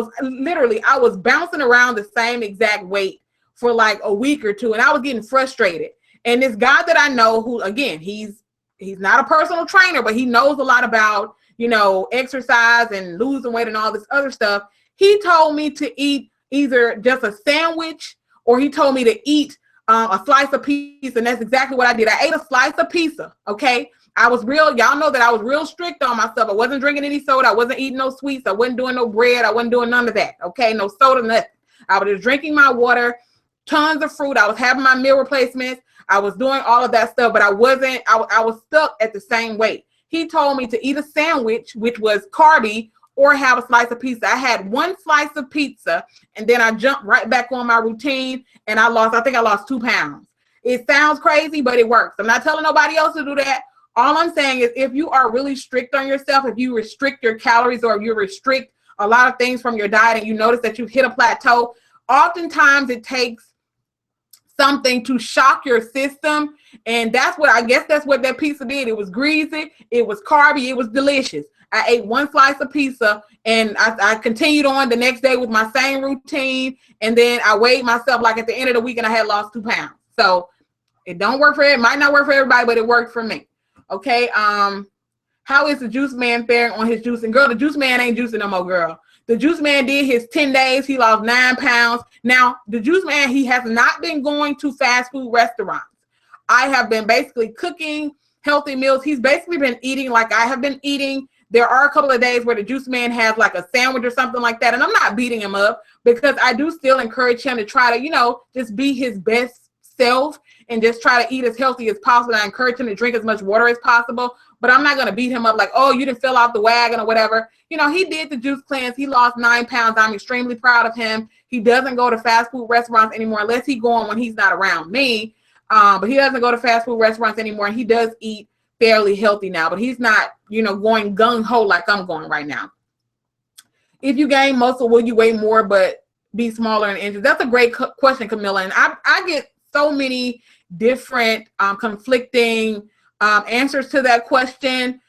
Speaker 1: was bouncing around the same exact weight for like a week or two, and I was getting frustrated. And this guy that I know, who again, he's not a personal trainer, but he knows a lot about, exercise and losing weight and all this other stuff. He told me to eat either just a sandwich, or he told me to eat a slice of pizza. And that's exactly what I did. I ate a slice of pizza. Okay. Y'all know that I was real strict on myself. I wasn't drinking any soda. I wasn't eating no sweets. I wasn't doing no bread. I wasn't doing none of that. Okay. No soda, nothing. I was just drinking my water, tons of fruit. I was having my meal replacements. I was doing all of that stuff, but I was stuck at the same weight. He told me to eat a sandwich, which was carby, or have a slice of pizza. I had one slice of pizza, and then I jumped right back on my routine, and I think I lost 2 pounds. It sounds crazy, but it works. I'm not telling nobody else to do that. All I'm saying is if you are really strict on yourself, if you restrict your calories, or if you restrict a lot of things from your diet, and you notice that you've hit a plateau, oftentimes it takes something to shock your system. And that's what that pizza did. It was greasy, it was carby, it was delicious. I ate one slice of pizza, and I continued on the next day with my same routine. And then I weighed myself like at the end of the week, and I had lost 2 pounds. So it don't work it might not work for everybody, but it worked for me. Okay. How is the juice man faring on his juicing? Girl, the juice man ain't juicing no more, girl. The juice man did his 10 days. He lost 9 pounds. Now, the juice man, he has not been going to fast food restaurants. I have been basically cooking healthy meals. He's basically been eating like I have been eating. There are a couple of days where the juice man has like a sandwich or something like that. And I'm not beating him up, because I do still encourage him to try to, just be his best self and just try to eat as healthy as possible. I encourage him to drink as much water as possible, but I'm not going to beat him up like, oh, you didn't fill off the wagon or whatever. He did the juice cleanse. He lost 9 pounds. I'm extremely proud of him. He doesn't go to fast food restaurants anymore, unless he's going when he's not around me. But he doesn't go to fast food restaurants anymore. And he does eat fairly healthy now, but he's not, going gung ho like I'm going right now. If you gain muscle, will you weigh more but be smaller in inches? That's a great question, Camilla. And I get so many different conflicting answers to that question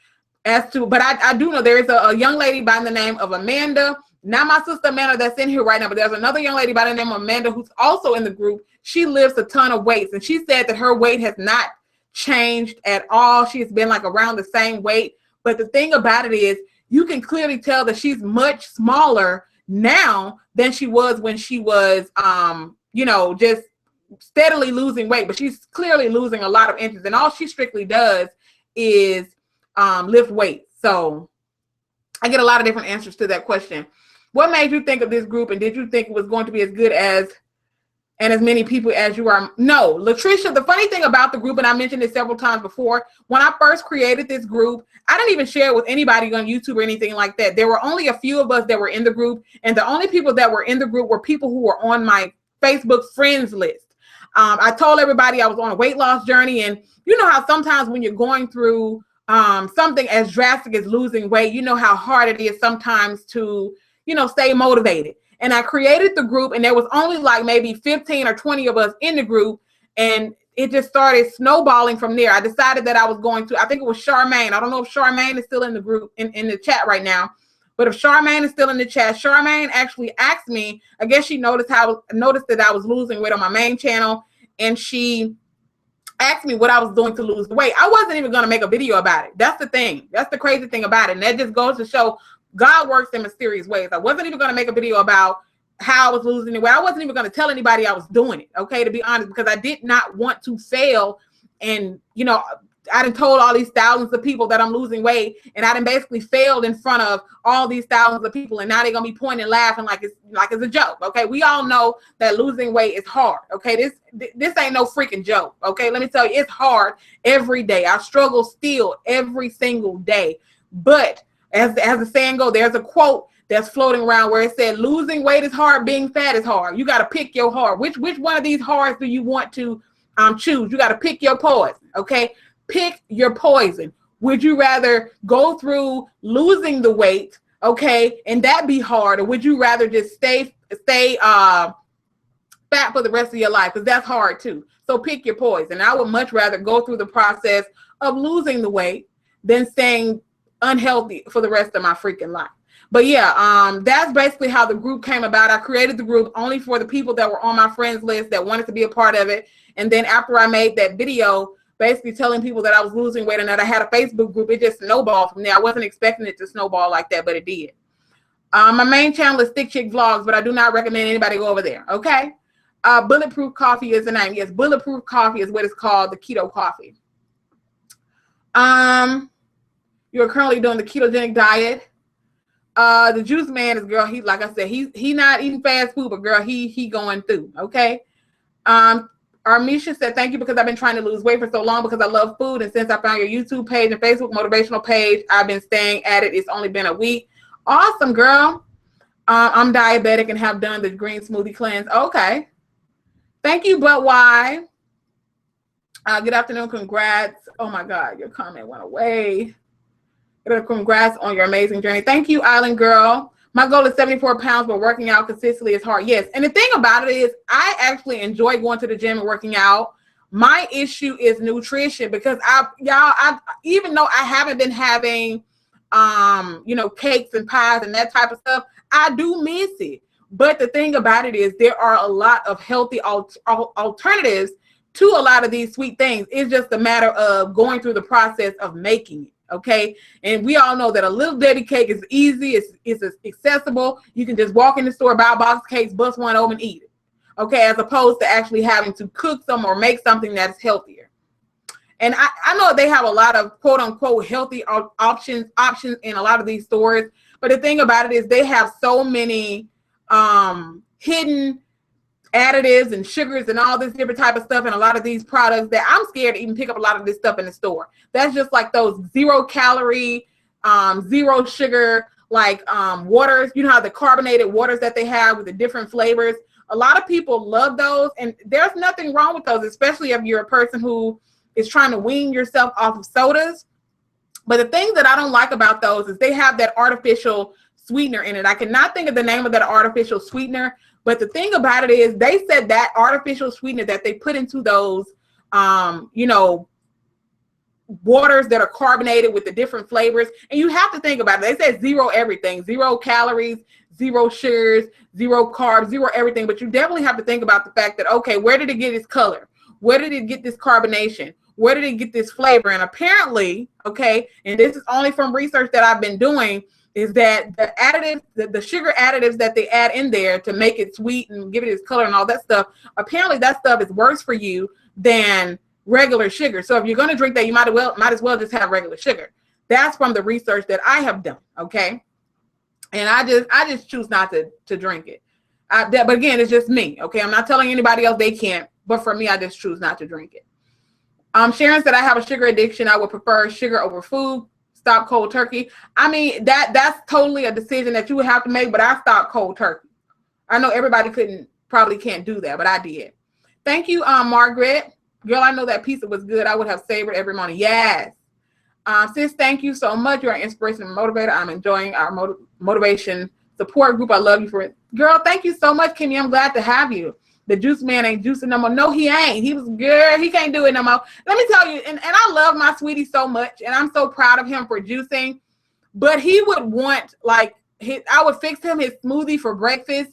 Speaker 1: but I do know there is a young lady by the name of Amanda, not my sister Amanda that's in here right now, but there's another young lady by the name of Amanda who's also in the group. She lifts a ton of weights, and she said that her weight has not changed at all. She's been like around the same weight. But the thing about it is you can clearly tell that she's much smaller now than she was when she was, just steadily losing weight. But she's clearly losing a lot of inches, and all she strictly does is lift weights. So I get a lot of different answers to that question. What made you think of this group, and did you think it was going to be as good as and as many people as you are? No, Latricia, the funny thing about the group, and I mentioned it several times before, when I first created this group, I didn't even share it with anybody on YouTube or anything like that. There were only a few of us that were in the group, and the only people that were in the group were people who were on my Facebook friends list. I told everybody I was on a weight loss journey, and you know how sometimes when you're going through something as drastic as losing weight, you know how hard it is sometimes to, stay motivated. And I created the group, and there was only like maybe 15 or 20 of us in the group, and it just started snowballing from there. I decided that I was going to, I think it was Charmaine. I don't know if Charmaine is still in the group, in the chat right now, but if Charmaine is still in the chat, Charmaine actually asked me, I guess she noticed that I was losing weight on my main channel, and she asked me what I was doing to lose the weight. I wasn't even going to make a video about it. That's the thing. That's the crazy thing about it. And that just goes to show God works in mysterious ways. I wasn't even going to make a video about how I was losing the weight. I wasn't even going to tell anybody I was doing it, okay, to be honest, because I did not want to fail. And, I done told all these thousands of people that I'm losing weight, and I done basically failed in front of all these thousands of people, and now they're going to be pointing and laughing like it's a joke, okay? We all know that losing weight is hard, okay? This ain't no freaking joke, okay? Let me tell you, it's hard every day. I struggle still every single day. But as the saying goes, there's a quote that's floating around where it said, losing weight is hard, being fat is hard. You got to pick your hard. Which one of these hards do you want to choose? You got to pick your poison, okay? Pick your poison. Would you rather go through losing the weight, okay, and that be hard, or would you rather just stay fat for the rest of your life? Because that's hard too. So pick your poison. I would much rather go through the process of losing the weight than staying unhealthy for the rest of my freaking life. But yeah, that's basically how the group came about. I created the group only for the people that were on my friends list that wanted to be a part of it. And then after I made that video, basically telling people that I was losing weight and that I had a Facebook group, it just snowballed from there. I wasn't expecting it to snowball like that, but it did. My main channel is Stick Chick Vlogs, but I do not recommend anybody go over there, okay? Bulletproof Coffee is the name. Yes, Bulletproof Coffee is what it's called, the keto coffee. You're currently doing the ketogenic diet. The juice man is, girl, he, like I said, he not eating fast food, but girl, he going through, okay? Armisha said, thank you, because I've been trying to lose weight for so long because I love food. And since I found your YouTube page and Facebook motivational page, I've been staying at it. It's only been a week. Awesome, girl. I'm diabetic and have done the green smoothie cleanse. Okay. Thank you, but why? Good afternoon. Congrats. Oh, my God. Your comment went away. Congrats on your amazing journey. Thank you, Island Girl. My goal is 74 pounds, but working out consistently is hard. Yes. And the thing about it is I actually enjoy going to the gym and working out. My issue is nutrition, because even though I haven't been having, cakes and pies and that type of stuff, I do miss it. But the thing about it is there are a lot of healthy alternatives to a lot of these sweet things. It's just a matter of going through the process of making it. Okay. And we all know that a little Debbie cake is easy. It's accessible. You can just walk in the store, buy a box of cakes, bust one open and eat it. Okay. As opposed to actually having to cook some or make something that's healthier. And I know they have a lot of quote unquote healthy options in a lot of these stores. But the thing about it is they have so many hidden additives and sugars and all this different type of stuff in a lot of these products that I'm scared to even pick up a lot of this stuff in the store. That's just like those 0 calorie, 0 sugar, like waters. You know how the carbonated waters that they have with the different flavors. A lot of people love those, and there's nothing wrong with those, especially if you're a person who is trying to wean yourself off of sodas. But the thing that I don't like about those is they have that artificial sweetener in it. I cannot think of the name of that artificial sweetener, But the thing about it is they said that artificial sweetener that they put into those, you know, waters that are carbonated with the different flavors. And you have to think about it. They said zero everything, 0 calories, 0 sugars, 0 carbs, 0 everything. But you definitely have to think about the fact that, okay, where did it get its color? Where did it get this carbonation? Where did it get this flavor? And apparently, okay, and this is only from research that I've been doing, is that the additives, the sugar additives that they add in there to make it sweet and give it its color and all that stuff, apparently that stuff is worse for you than regular sugar. So if you're going to drink that, you might as well just have regular sugar. That's from the research that I have done. Okay. And I just choose not to drink it. But again, it's just me. Okay. I'm not telling anybody else they can't, but for me, I just choose not to drink it. Sharon said, I have a sugar addiction. I would prefer sugar over food. Stop cold turkey. I mean, that's totally a decision that you would have to make, but I stopped cold turkey. I know everybody probably can't do that, but I did. Thank you, Margaret. Girl, I know that pizza was good. I would have savored every morning. Yes. Sis, thank you so much. You're an inspiration and motivator. I'm enjoying our motivation support group. I love you for it. Girl, thank you so much, Kimmy. I'm glad to have you. The juice man ain't juicing no more. No, he ain't. He was good. He can't do it no more. Let me tell you, and I love my sweetie so much, and I'm so proud of him for juicing. But he would want, like, I would fix him his smoothie for breakfast,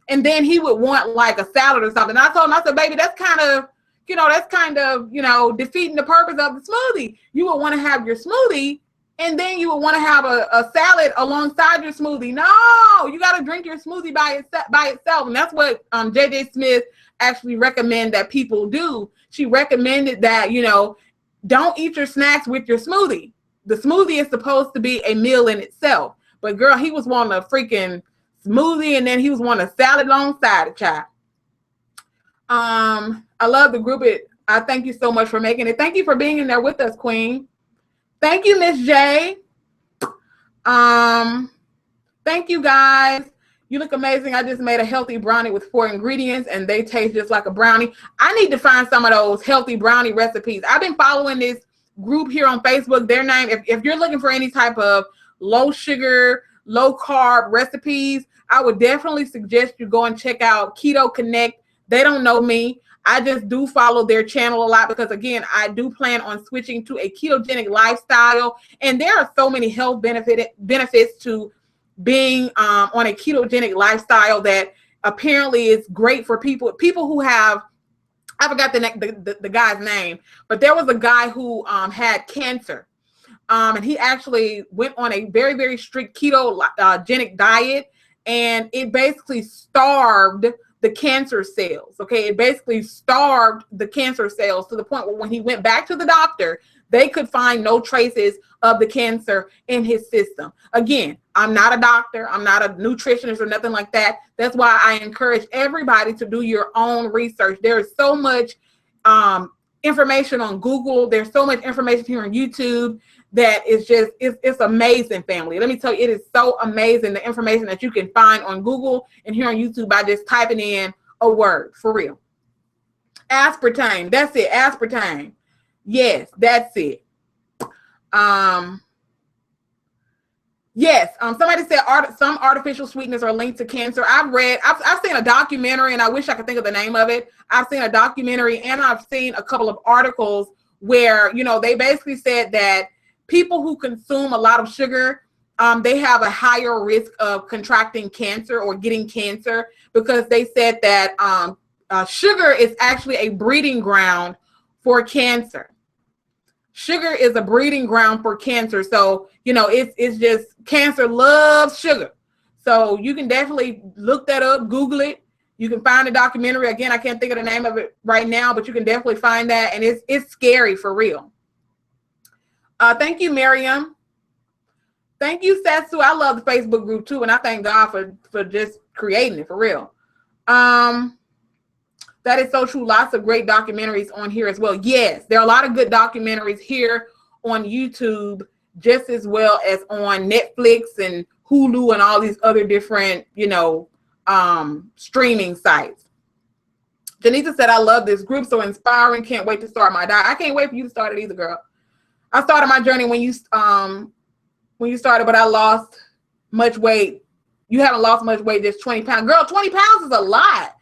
Speaker 1: and then he would want, like, a salad or something. I told him, I said, baby, that's kind of, defeating the purpose of the smoothie. You would want to have your smoothie, and then you would want to have a salad alongside your smoothie. No, you got to drink your smoothie by itself. And that's what JJ Smith actually recommended that people do. She recommended that, don't eat your snacks with your smoothie. The smoothie is supposed to be a meal in itself. But girl, he was wanting a freaking smoothie, and then he was wanting a salad alongside it, child. I love the group. I thank you so much for making it. Thank you for being in there with us, Queen. Thank you, Miss J. Thank you, guys. You look amazing. I just made a healthy brownie with 4 ingredients, and they taste just like a brownie. I need to find some of those healthy brownie recipes. I've been following this group here on Facebook. Their name, if you're looking for any type of low sugar, low carb recipes, I would definitely suggest you go and check out Keto Connect. They don't know me. I just do follow their channel a lot because, again, I do plan on switching to a ketogenic lifestyle. And there are so many health benefits to being on a ketogenic lifestyle that apparently is great for people who have, I forgot the guy's name, but there was a guy who had cancer. And he actually went on a very, very strict ketogenic diet, and it basically starved the cancer cells. Okay, it basically starved the cancer cells to the point where when he went back to the doctor, they could find no traces of the cancer in his system. Again, I'm not a doctor, I'm not a nutritionist or nothing like that. That's why I encourage everybody to do your own research. There is so much information on Google. There's so much information here on YouTube that is just, it's amazing, family. Let me tell you, it is so amazing, the information that you can find on Google and here on YouTube by just typing in a word, for real. Aspartame, that's it, aspartame. Yes, that's it. Yes, somebody said some artificial sweeteners are linked to cancer. I've seen a documentary, and I wish I could think of the name of it. I've seen a documentary, and I've seen a couple of articles where, they basically said that people who consume a lot of sugar, they have a higher risk of contracting cancer or getting cancer, because they said that sugar is actually a breeding ground for cancer. Sugar is a breeding ground for cancer. So, it's just, cancer loves sugar. So you can definitely look that up, Google it. You can find a documentary. Again, I can't think of the name of it right now, but you can definitely find that. And it's scary, for real. Thank you, Miriam. Thank you, Satsu. I love the Facebook group too, and I thank God for just creating it, for real. That is so true. Lots of great documentaries on here as well. Yes, there are a lot of good documentaries here on YouTube, just as well as on Netflix and Hulu and all these other different, streaming sites. Janita said, I love this group, so inspiring. Can't wait to start my diet. I can't wait for you to start it either, girl. I started my journey when you started, but I lost much weight You haven't lost much weight, just 20 pounds. Girl, 20 pounds is a lot.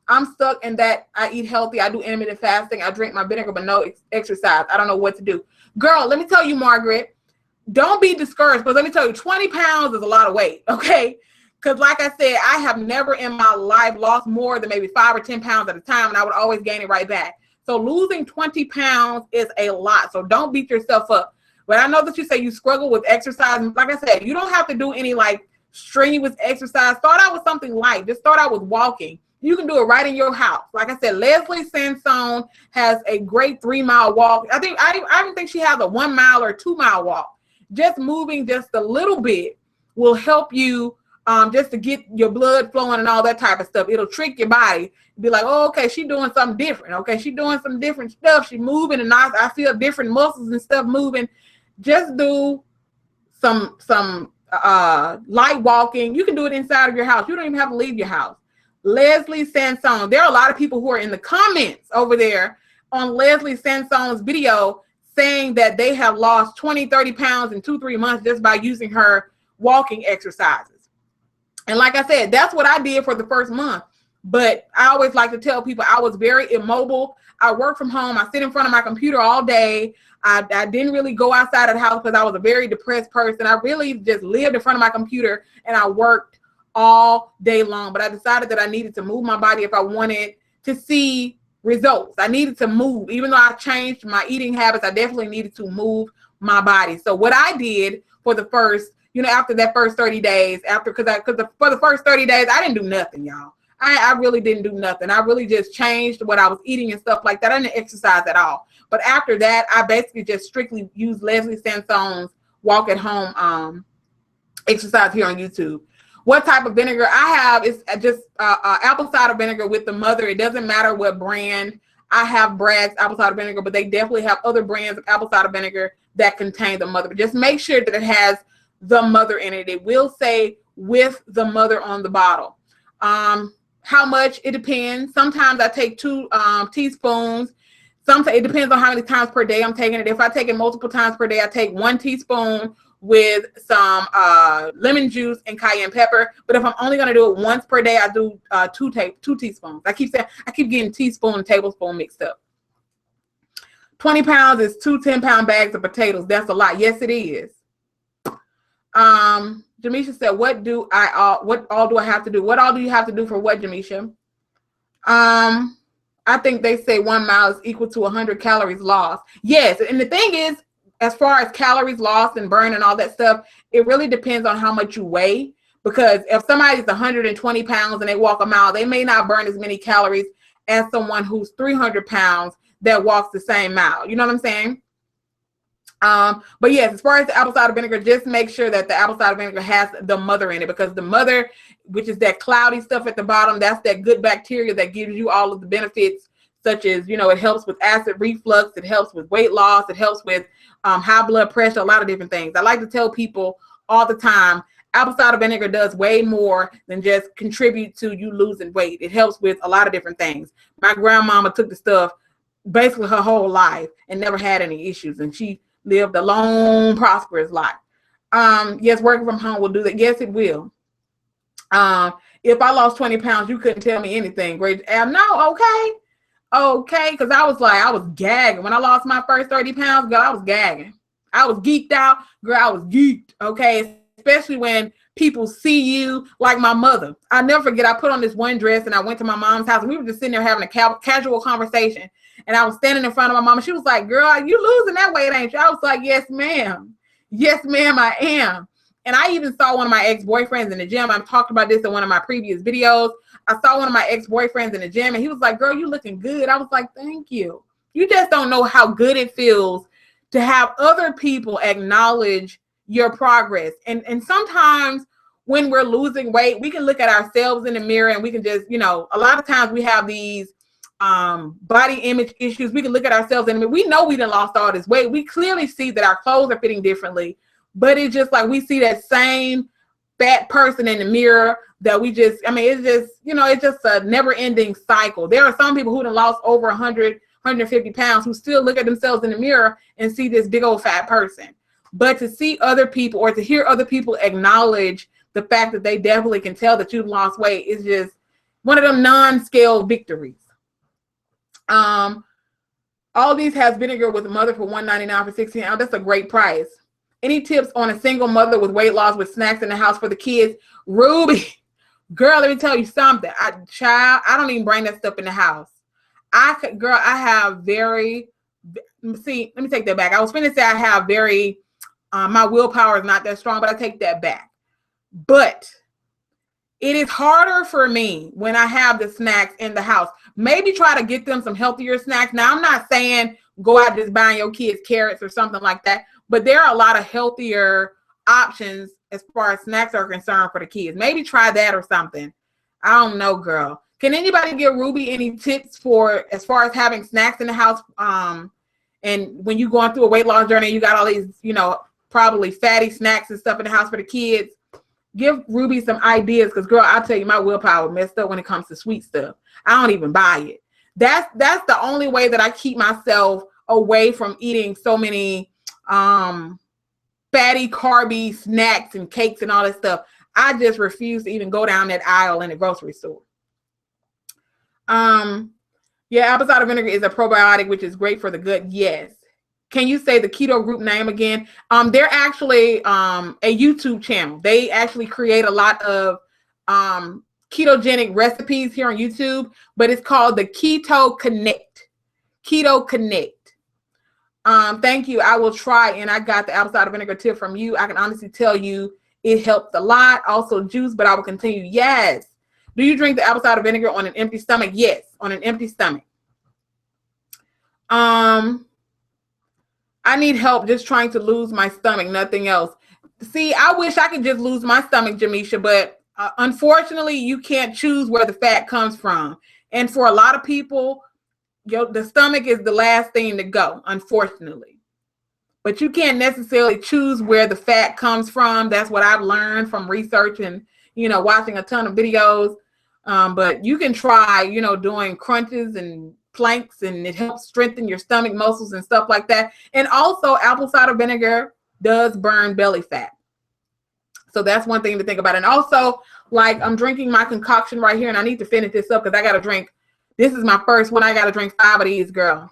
Speaker 1: I'm stuck in that. I eat healthy. I do intermittent fasting. I drink my vinegar, but no exercise. I don't know what to do. Girl, let me tell you, Margaret, don't be discouraged, because let me tell you, 20 pounds is a lot of weight, okay? Because like I said, I have never in my life lost more than maybe 5 or 10 pounds at a time, and I would always gain it right back. So losing 20 pounds is a lot. So don't beat yourself up. But I know that you say you struggle with exercise. Like I said, you don't have to do any like strenuous exercise. Start out with something light. Just start out with walking. You can do it right in your house. Like I said, Leslie Sansone has a great 3-mile walk. I even think she has a 1 mile or 2 mile walk. Just moving just a little bit will help you just to get your blood flowing and all that type of stuff. It'll trick your body. Be like, oh, okay, she's doing something different. Okay, she's doing some different stuff. She's moving, and I feel different muscles and stuff moving. Just do some light walking. You can do it inside of your house. You don't even have to leave your house. Leslie Sansone. There are a lot of people who are in the comments over there on Leslie Sansone's video saying that they have lost 20, 30 pounds in 2-3 months just by using her walking exercises. And like I said, that's what I did for the first month. But I always like to tell people I was very immobile. I work from home. I sit in front of my computer all day. I didn't really go outside of the house because I was a very depressed person. I really just lived in front of my computer and I worked all day long. But I decided that I needed to move my body if I wanted to see results. I needed to move. Even though I changed my eating habits, I definitely needed to move my body. So what I did for the first, after that first 30 days, for the first 30 days, I didn't do nothing, y'all. I really didn't do nothing. I really just changed what I was eating and stuff like that. I didn't exercise at all. But after that, I basically just strictly used Leslie Sansone's walk at home exercise here on YouTube. What type of vinegar I have is just apple cider vinegar with the mother. It doesn't matter what brand. I have Bragg's apple cider vinegar, but they definitely have other brands of apple cider vinegar that contain the mother. But just make sure that it has the mother in it. It will say with the mother on the bottle. How much? It depends. Sometimes I take 2 teaspoons. Sometimes it depends on how many times per day I'm taking it. If I take it multiple times per day, I take 1 teaspoon with some lemon juice and cayenne pepper. But if I'm only going to do it once per day, I do 2 teaspoons. I keep getting teaspoon and tablespoon mixed up. 20 pounds is 2 10-pound bags of potatoes. That's a lot. Yes, it is. Jamisha said, what all do I have to do? What all do you have to do for what, Jamisha? I think they say 1 mile is equal to 100 calories lost. Yes, and the thing is, as far as calories lost and burn and all that stuff, it really depends on how much you weigh. Because if somebody's 120 pounds and they walk a mile, they may not burn as many calories as someone who's 300 pounds that walks the same mile. You know what I'm saying? But yes, as far as the apple cider vinegar, just make sure that the apple cider vinegar has the mother in it, because the mother, which is that cloudy stuff at the bottom, that's that good bacteria that gives you all of the benefits, such as, it helps with acid reflux, it helps with weight loss, it helps with high blood pressure, a lot of different things. I like to tell people all the time, apple cider vinegar does way more than just contribute to you losing weight. It helps with a lot of different things. My grandmama took the stuff basically her whole life and never had any issues, and she lived a long, prosperous life. Yes, working from home will do that. Yes, it will. If I lost 20 pounds, you couldn't tell me anything. Great. No, okay. Because I was gagging. When I lost my first 30 pounds, girl, I was gagging. I was geeked out. Girl, I was geeked. Okay. Especially when people see you, like my mother. I'll never forget, I put on this one dress and I went to my mom's house, and we were just sitting there having a casual conversation. And I was standing in front of my mom, and she was like, girl, you losing that weight, ain't you? I was like, yes, ma'am. Yes, ma'am, I am. And I even saw one of my ex-boyfriends in the gym. I've talked about this in one of my previous videos. I saw one of my ex-boyfriends in the gym, and he was like, girl, you looking good. I was like, thank you. You just don't know how good it feels to have other people acknowledge your progress. And sometimes when we're losing weight, we can look at ourselves in the mirror and we can just, a lot of times we have these body image issues. We can look at ourselves and we know we done lost all this weight. We clearly see that our clothes are fitting differently, but it's just like we see that same fat person in the mirror that we just, it's just, it's just a never ending cycle. There are some people who done lost over 100, 150 pounds who still look at themselves in the mirror and see this big old fat person. But to see other people or to hear other people acknowledge the fact that they definitely can tell that you've lost weight is just one of them non-scale victories. All these has vinegar with mother for $1.99 for 16 ounces. That's a great price. Any tips on a single mother with weight loss with snacks in the house for the kids? Ruby, girl, let me tell you something. I don't even bring that stuff in the house. I have very, see, let me take that back. I was finna say I have very, my willpower is not that strong, but I take that back. But it is harder for me when I have the snacks in the house. Maybe try to get them some healthier snacks. Now, I'm not saying go out just buying your kids carrots or something like that, but there are a lot of healthier options as far as snacks are concerned for the kids. Maybe try that or something. I don't know, girl. Can anybody give Ruby any tips for as far as having snacks in the house? And when you're going through a weight loss journey, you got all these, probably fatty snacks and stuff in the house for the kids. Give Ruby some ideas, because girl, I'll tell you, my willpower messed up when it comes to sweet stuff. I don't even buy it. That's the only way that I keep myself away from eating so many fatty, carby snacks and cakes and all that stuff. I just refuse to even go down that aisle in the grocery store. Yeah, apple cider vinegar is a probiotic, which is great for the gut. Yes. Can you say the keto group name again? They're actually a YouTube channel. They actually create a lot of ketogenic recipes here on YouTube, but it's called the Keto Connect. Keto Connect. Thank you. I will try, and I got the apple cider vinegar tip from you. I can honestly tell you it helps a lot. Also juice, but I will continue. Yes. Do you drink the apple cider vinegar on an empty stomach? Yes, on an empty stomach. I need help just trying to lose my stomach, nothing else. See, I wish I could just lose my stomach, Jamisha, but unfortunately, you can't choose where the fat comes from. And for a lot of people, the stomach is the last thing to go, unfortunately. But you can't necessarily choose where the fat comes from. That's what I've learned from research and, watching a ton of videos. But you can try, doing crunches and planks, and it helps strengthen your stomach muscles and stuff like that. And also apple cider vinegar does burn belly fat. So that's one thing to think about. And also, like, I'm drinking my concoction right here, and I need to finish this up because I got to drink. This is my first one. I got to drink 5 of these, girl.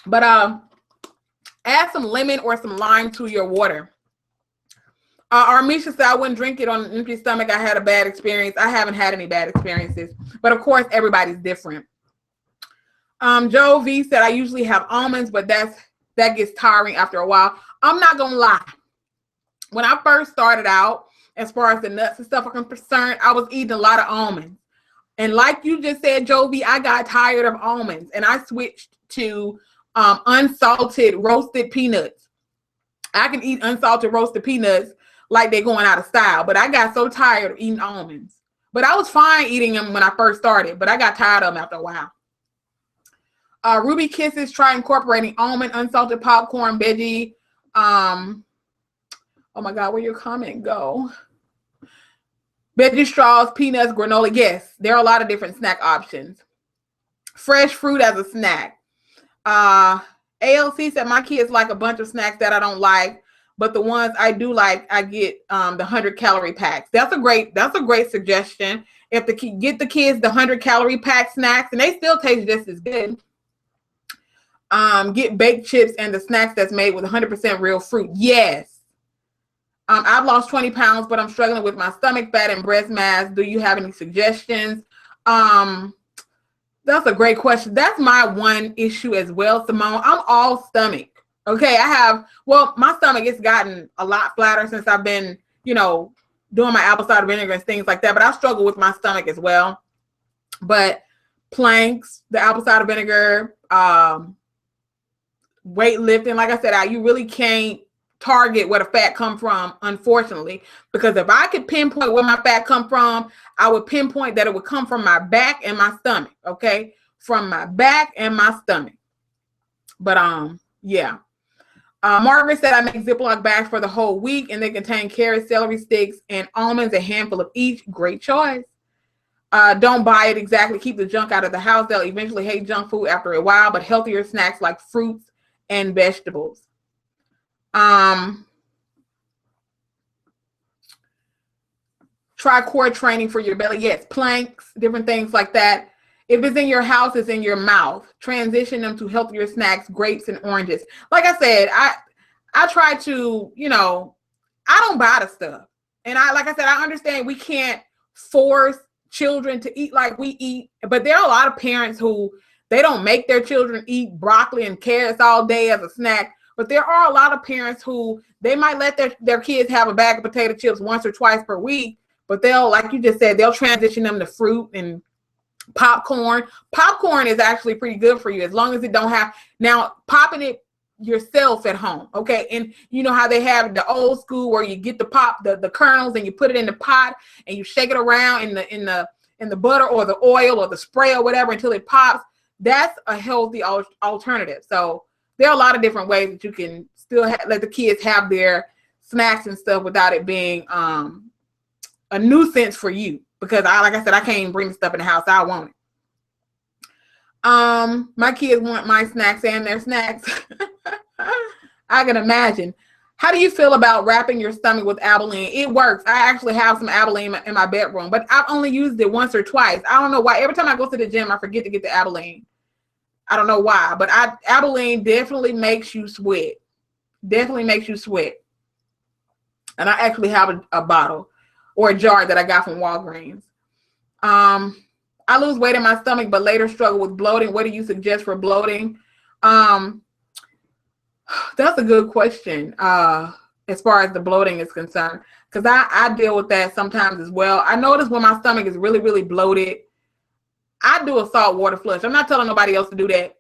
Speaker 1: But add some lemon or some lime to your water. Armisha said I wouldn't drink it on an empty stomach. I had a bad experience. I haven't had any bad experiences, but of course everybody's different. Joe V said I usually have almonds, but that gets tiring after a while. I'm not gonna lie. When I first started out, as far as the nuts and stuff are concerned, I was eating a lot of almonds. And like you just said, Joe V, I got tired of almonds, and I switched to unsalted roasted peanuts. I can eat unsalted roasted peanuts like they're going out of style, but I got so tired of eating almonds. But I was fine eating them when I first started, but I got tired of them after a while. Ruby Kisses, try incorporating almond, unsalted popcorn, veggie. Oh my God, where your comment go? Veggie straws, peanuts, granola. Yes, there are a lot of different snack options. Fresh fruit as a snack. ALC said my kids like a bunch of snacks that I don't like, but the ones I do like, I get the 100-calorie packs. That's a great suggestion. If get the kids the 100-calorie pack snacks, and they still taste just as good. Get baked chips and the snacks that's made with 100% real fruit. Yes. I've lost 20 pounds, but I'm struggling with my stomach fat and breast mass. Do you have any suggestions? That's a great question. That's my one issue as well, Simone. I'm all stomach. Okay, my stomach has gotten a lot flatter since I've been, doing my apple cider vinegar and things like that. But I struggle with my stomach as well. But planks, the apple cider vinegar, weightlifting, like I said, you really can't target where the fat come from, unfortunately, because if I could pinpoint where my fat come from, I would pinpoint that it would come from my back and my stomach. Okay, from my back and my stomach. But yeah. Margaret said I make Ziploc bags for the whole week, and they contain carrots, celery sticks, and almonds, a handful of each. Great choice. Don't buy it exactly. Keep the junk out of the house. They'll eventually hate junk food after a while, but healthier snacks like fruits and vegetables. Try core training for your belly. Yes, planks, different things like that. If it's in your house, it's in your mouth. Transition them to healthier snacks, grapes and oranges. Like I said, I try to, I don't buy the stuff. And like I said, I understand we can't force children to eat like we eat, but there are a lot of parents who they don't make their children eat broccoli and carrots all day as a snack. But there are a lot of parents who they might let their kids have a bag of potato chips once or twice per week, but they'll, like you just said, they'll transition them to fruit and popcorn. Popcorn is actually pretty good for you as long as it don't have, now popping it yourself at home, okay? And you know how they have the old school where you get the kernels and you put it in the pot and you shake it around in the butter or the oil or the spray or whatever until it pops. That's a healthy alternative. So there are a lot of different ways that you can still let the kids have their snacks and stuff without it being a nuisance for you. Because like I said, I can't even bring the stuff in the house. I want it. My kids want my snacks and their snacks. I can imagine. How do you feel about wrapping your stomach with abalone? It works. I actually have some abalone in my bedroom, but I've only used it once or twice. I don't know why. Every time I go to the gym, I forget to get the abalone. I don't know why, but abalone definitely makes you sweat. Definitely makes you sweat. And I actually have a bottle or a jar that I got from Walgreens. I lose weight in my stomach, but later struggle with bloating. What do you suggest for bloating? That's a good question as far as the bloating is concerned, because I deal with that sometimes as well. I notice when my stomach is really, really bloated, I do a salt water flush. I'm not telling nobody else to do that.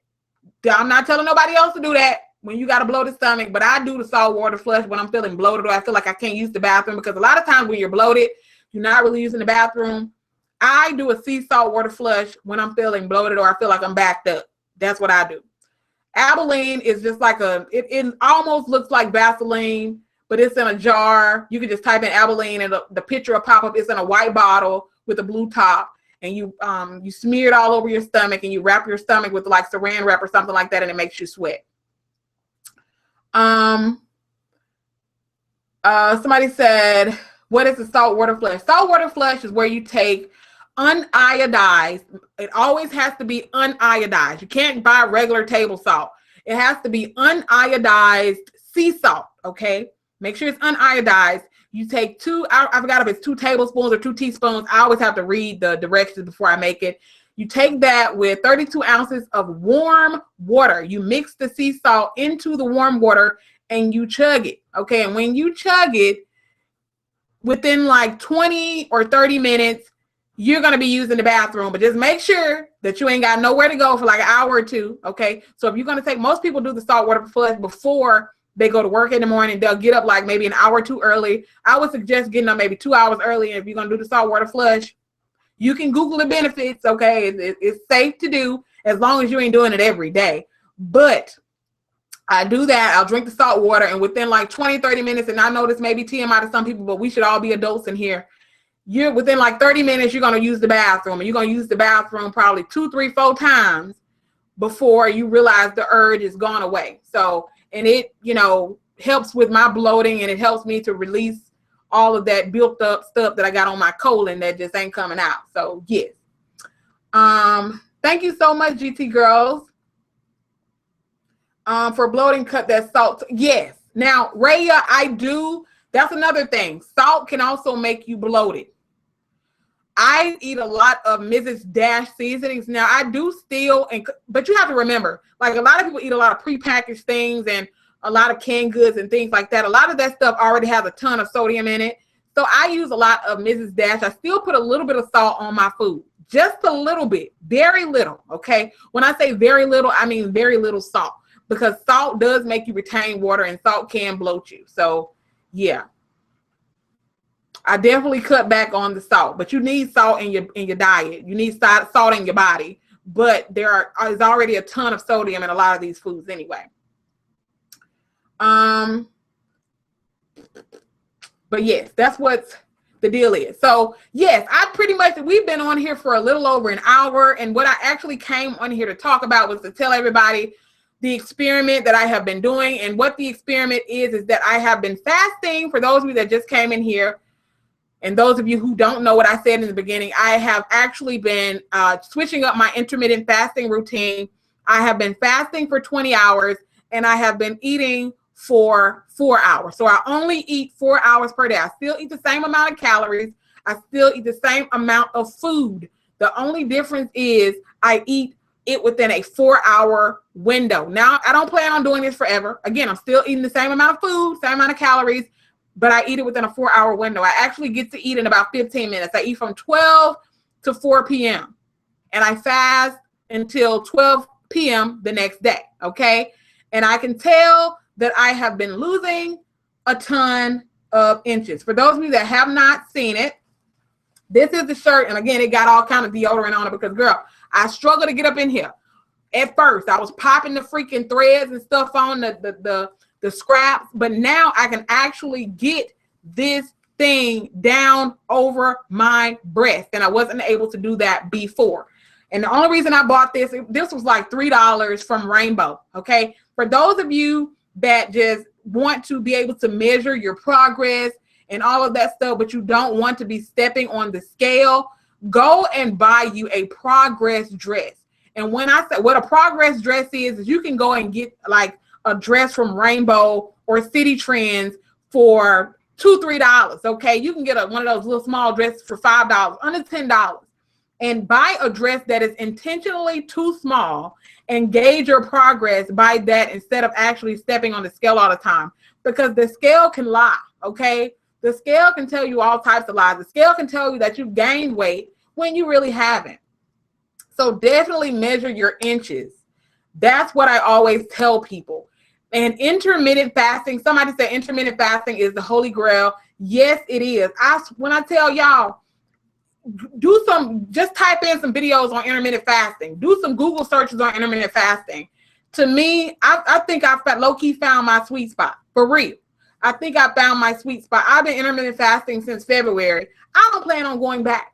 Speaker 1: I'm not telling nobody else to do that when you got a bloated stomach, but I do the salt water flush when I'm feeling bloated or I feel like I can't use the bathroom, because a lot of times when you're bloated, you're not really using the bathroom. I do a sea salt water flush when I'm feeling bloated or I feel like I'm backed up. That's what I do. Abalone is just like it almost looks like Vaseline, but it's in a jar. You can just type in abalone and the picture will pop up. It's in a white bottle with a blue top. And you smear it all over your stomach and you wrap your stomach with like saran wrap or something like that, and it makes you sweat. Somebody said, what is the salt water flush? Salt water flush is where you take uniodized. It always has to be uniodized. You can't buy regular table salt. It has to be uniodized sea salt, okay? Make sure it's uniodized. You take I forgot if it's 2 tablespoons or 2 teaspoons. I always have to read the directions before I make it. You take that with 32 ounces of warm water. You mix the sea salt into the warm water and you chug it. Okay. And when you chug it, within like 20 or 30 minutes, you're going to be using the bathroom, but just make sure that you ain't got nowhere to go for like an hour or two. Okay. So if you're going to take, most people do the salt water flush before they go to work in the morning. They'll get up like maybe an hour or two early. I would suggest getting up maybe 2 hours early. And if you're going to do the salt water flush, you can Google the benefits. Okay. It's safe to do as long as you ain't doing it every day. But I do that. I'll drink the salt water, and within like 20, 30 minutes, and I know this may be TMI to some people, but we should all be adults in here. You're within like 30 minutes, you're going to use the bathroom, and you're going to use the bathroom probably 2, 3, 4 times before you realize the urge is gone away. So, and it, helps with my bloating, and it helps me to release all of that built up stuff that I got on my colon that just ain't coming out. So yes. Thank you so much, GT girls. For bloating, cut that salt. Yes. Now, Raya, that's another thing. Salt can also make you bloated. I eat a lot of Mrs. Dash seasonings. Now, I do still, but you have to remember, like a lot of people eat a lot of prepackaged things and a lot of canned goods and things like that. A lot of that stuff already has a ton of sodium in it. So I use a lot of Mrs. Dash. I still put a little bit of salt on my food. Just a little bit. Very little, okay? When I say very little, I mean very little salt. Because salt does make you retain water, and salt can bloat you. So, yeah. I definitely cut back on the salt. But you need salt in your diet. You need salt in your body. But there's already a ton of sodium in a lot of these foods anyway. But yes, that's what the deal is. So, yes, we've been on here for a little over an hour. And what I actually came on here to talk about was to tell everybody the experiment that I have been doing. And what the experiment is that I have been fasting. For those of you that just came in here, and those of you who don't know what I said in the beginning, I have actually been switching up my intermittent fasting routine. I have been fasting for 20 hours, and I have been eating for 4 hours. So I only eat 4 hours per day. I still eat the same amount of calories. I still eat the same amount of food. The only difference is I eat it within a 4-hour window. Now, I don't plan on doing this forever. Again, I'm still eating the same amount of food, same amount of calories, but I eat it within a 4-hour window. I actually get to eat in about 15 minutes. I eat from 12 to 4 p.m. and I fast until 12 p.m. the next day, okay? And I can tell that I have been losing a ton of inches. For those of you that have not seen it, this is the shirt, and again, it got all kind of deodorant on it because, girl, I struggle to get up in here. At first, I was popping the freaking threads and stuff on the scraps, but now I can actually get this thing down over my breast, and I wasn't able to do that before. And the only reason I bought this was like $3 from Rainbow, okay? For those of you that just want to be able to measure your progress and all of that stuff, but you don't want to be stepping on the scale, go and buy you a progress dress. And when I say what a progress dress is you can go and get like a dress from Rainbow or City Trends for $2-3. Okay, you can get one of those little small dresses for $5, under $10, and buy a dress that is intentionally too small and gauge your progress by that instead of actually stepping on the scale all the time, because the scale can lie. Okay, the scale can tell you all types of lies. The scale can tell you that you've gained weight when you really haven't. So definitely measure your inches. That's what I always tell people. And intermittent fasting, somebody said intermittent fasting is the holy grail. Yes, it is. When I tell y'all, just type in some videos on intermittent fasting. Do some Google searches on intermittent fasting. To me, I think I've low-key found my sweet spot. For real. I think I found my sweet spot. I've been intermittent fasting since February. I don't plan on going back.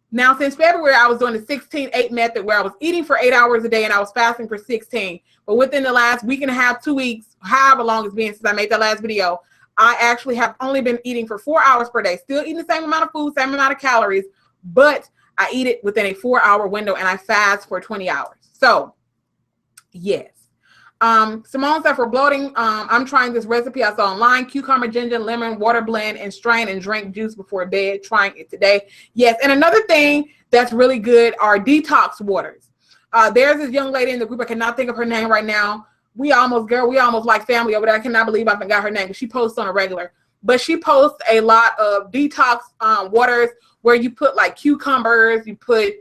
Speaker 1: Now, since February, I was doing the 16-8 method where I was eating for 8 hours a day and I was fasting for 16. But within the last week and a half, 2 weeks, however long it's been since I made that last video, I actually have only been eating for 4 hours per day. Still eating the same amount of food, same amount of calories, but I eat it within a 4-hour window and I fast for 20 hours. So, yes. Simone said for bloating, I'm trying this recipe I saw online: cucumber, ginger, lemon, water blend, and strain and drink juice before bed. Trying it today. Yes, and another thing that's really good are detox waters. There's this young lady in the group. I cannot think of her name right now. We almost like family over there. I cannot believe I forgot her name, because she posts on a regular. But she posts a lot of detox waters where you put like cucumbers, you put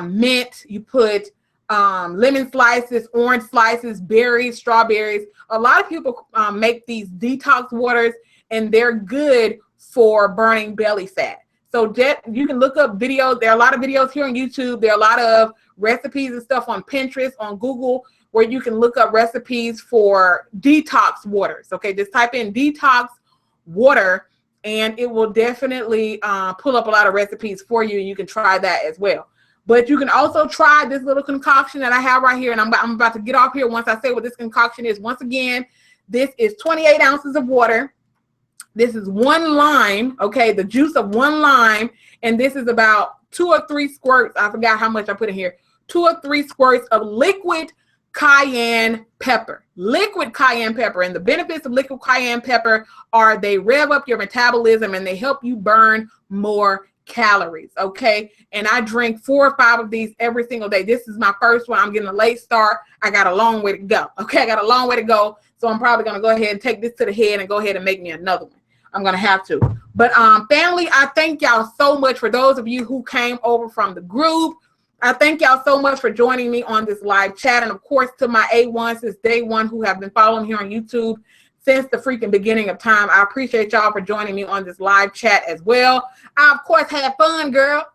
Speaker 1: mint, you put lemon slices, orange slices, berries, strawberries. A lot of people make these detox waters, and they're good for burning belly fat. So you can look up videos. There are a lot of videos here on YouTube. There are a lot of recipes and stuff on Pinterest, on Google, where you can look up recipes for detox waters. Okay, just type in detox water, and it will definitely pull up a lot of recipes for you. You can try that as well. But you can also try this little concoction that I have right here. And I'm about to get off here once I say what this concoction is. Once again, this is 28 ounces of water. This is 1 lime, okay, the juice of 1 lime. And this is about 2 or 3 squirts. I forgot how much I put in here. 2 or 3 squirts of liquid cayenne pepper. Liquid cayenne pepper. And the benefits of liquid cayenne pepper are they rev up your metabolism and they help you burn more calories. Okay, and I drink 4 or 5 of these every single day. This is my first one. I'm getting a late start. I got a long way to go. Okay, I got a long way to go, so I'm probably going to go ahead and take this to the head and go ahead and make me another one. I'm going to have to. But family, I thank y'all so much. For those of you who came over from the group, I thank y'all so much for joining me on this live chat. And of course, to my A1 since day one who have been following here on YouTube since the freaking beginning of time, I appreciate y'all for joining me on this live chat as well. I, of course, had fun, girl.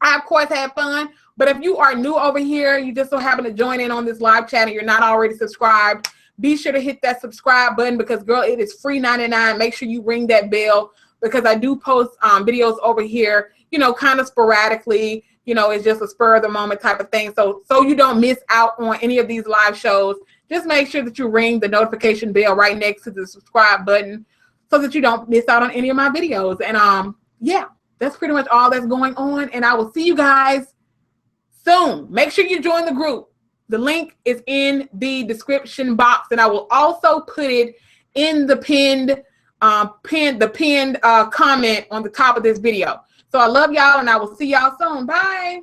Speaker 1: I, of course, had fun. But if you are new over here, you just so happen to join in on this live chat and you're not already subscribed, be sure to hit that subscribe button, because, girl, it is free 99. Make sure you ring that bell, because I do post videos over here, you know, kind of sporadically, you know, it's just a spur of the moment type of thing. So you don't miss out on any of these live shows, just make sure that you ring the notification bell right next to the subscribe button so that you don't miss out on any of my videos. And yeah, that's pretty much all that's going on. And I will see you guys soon. Make sure you join the group. The link is in the description box, and I will also put it in the pinned comment on the top of this video. So I love y'all, and I will see y'all soon. Bye.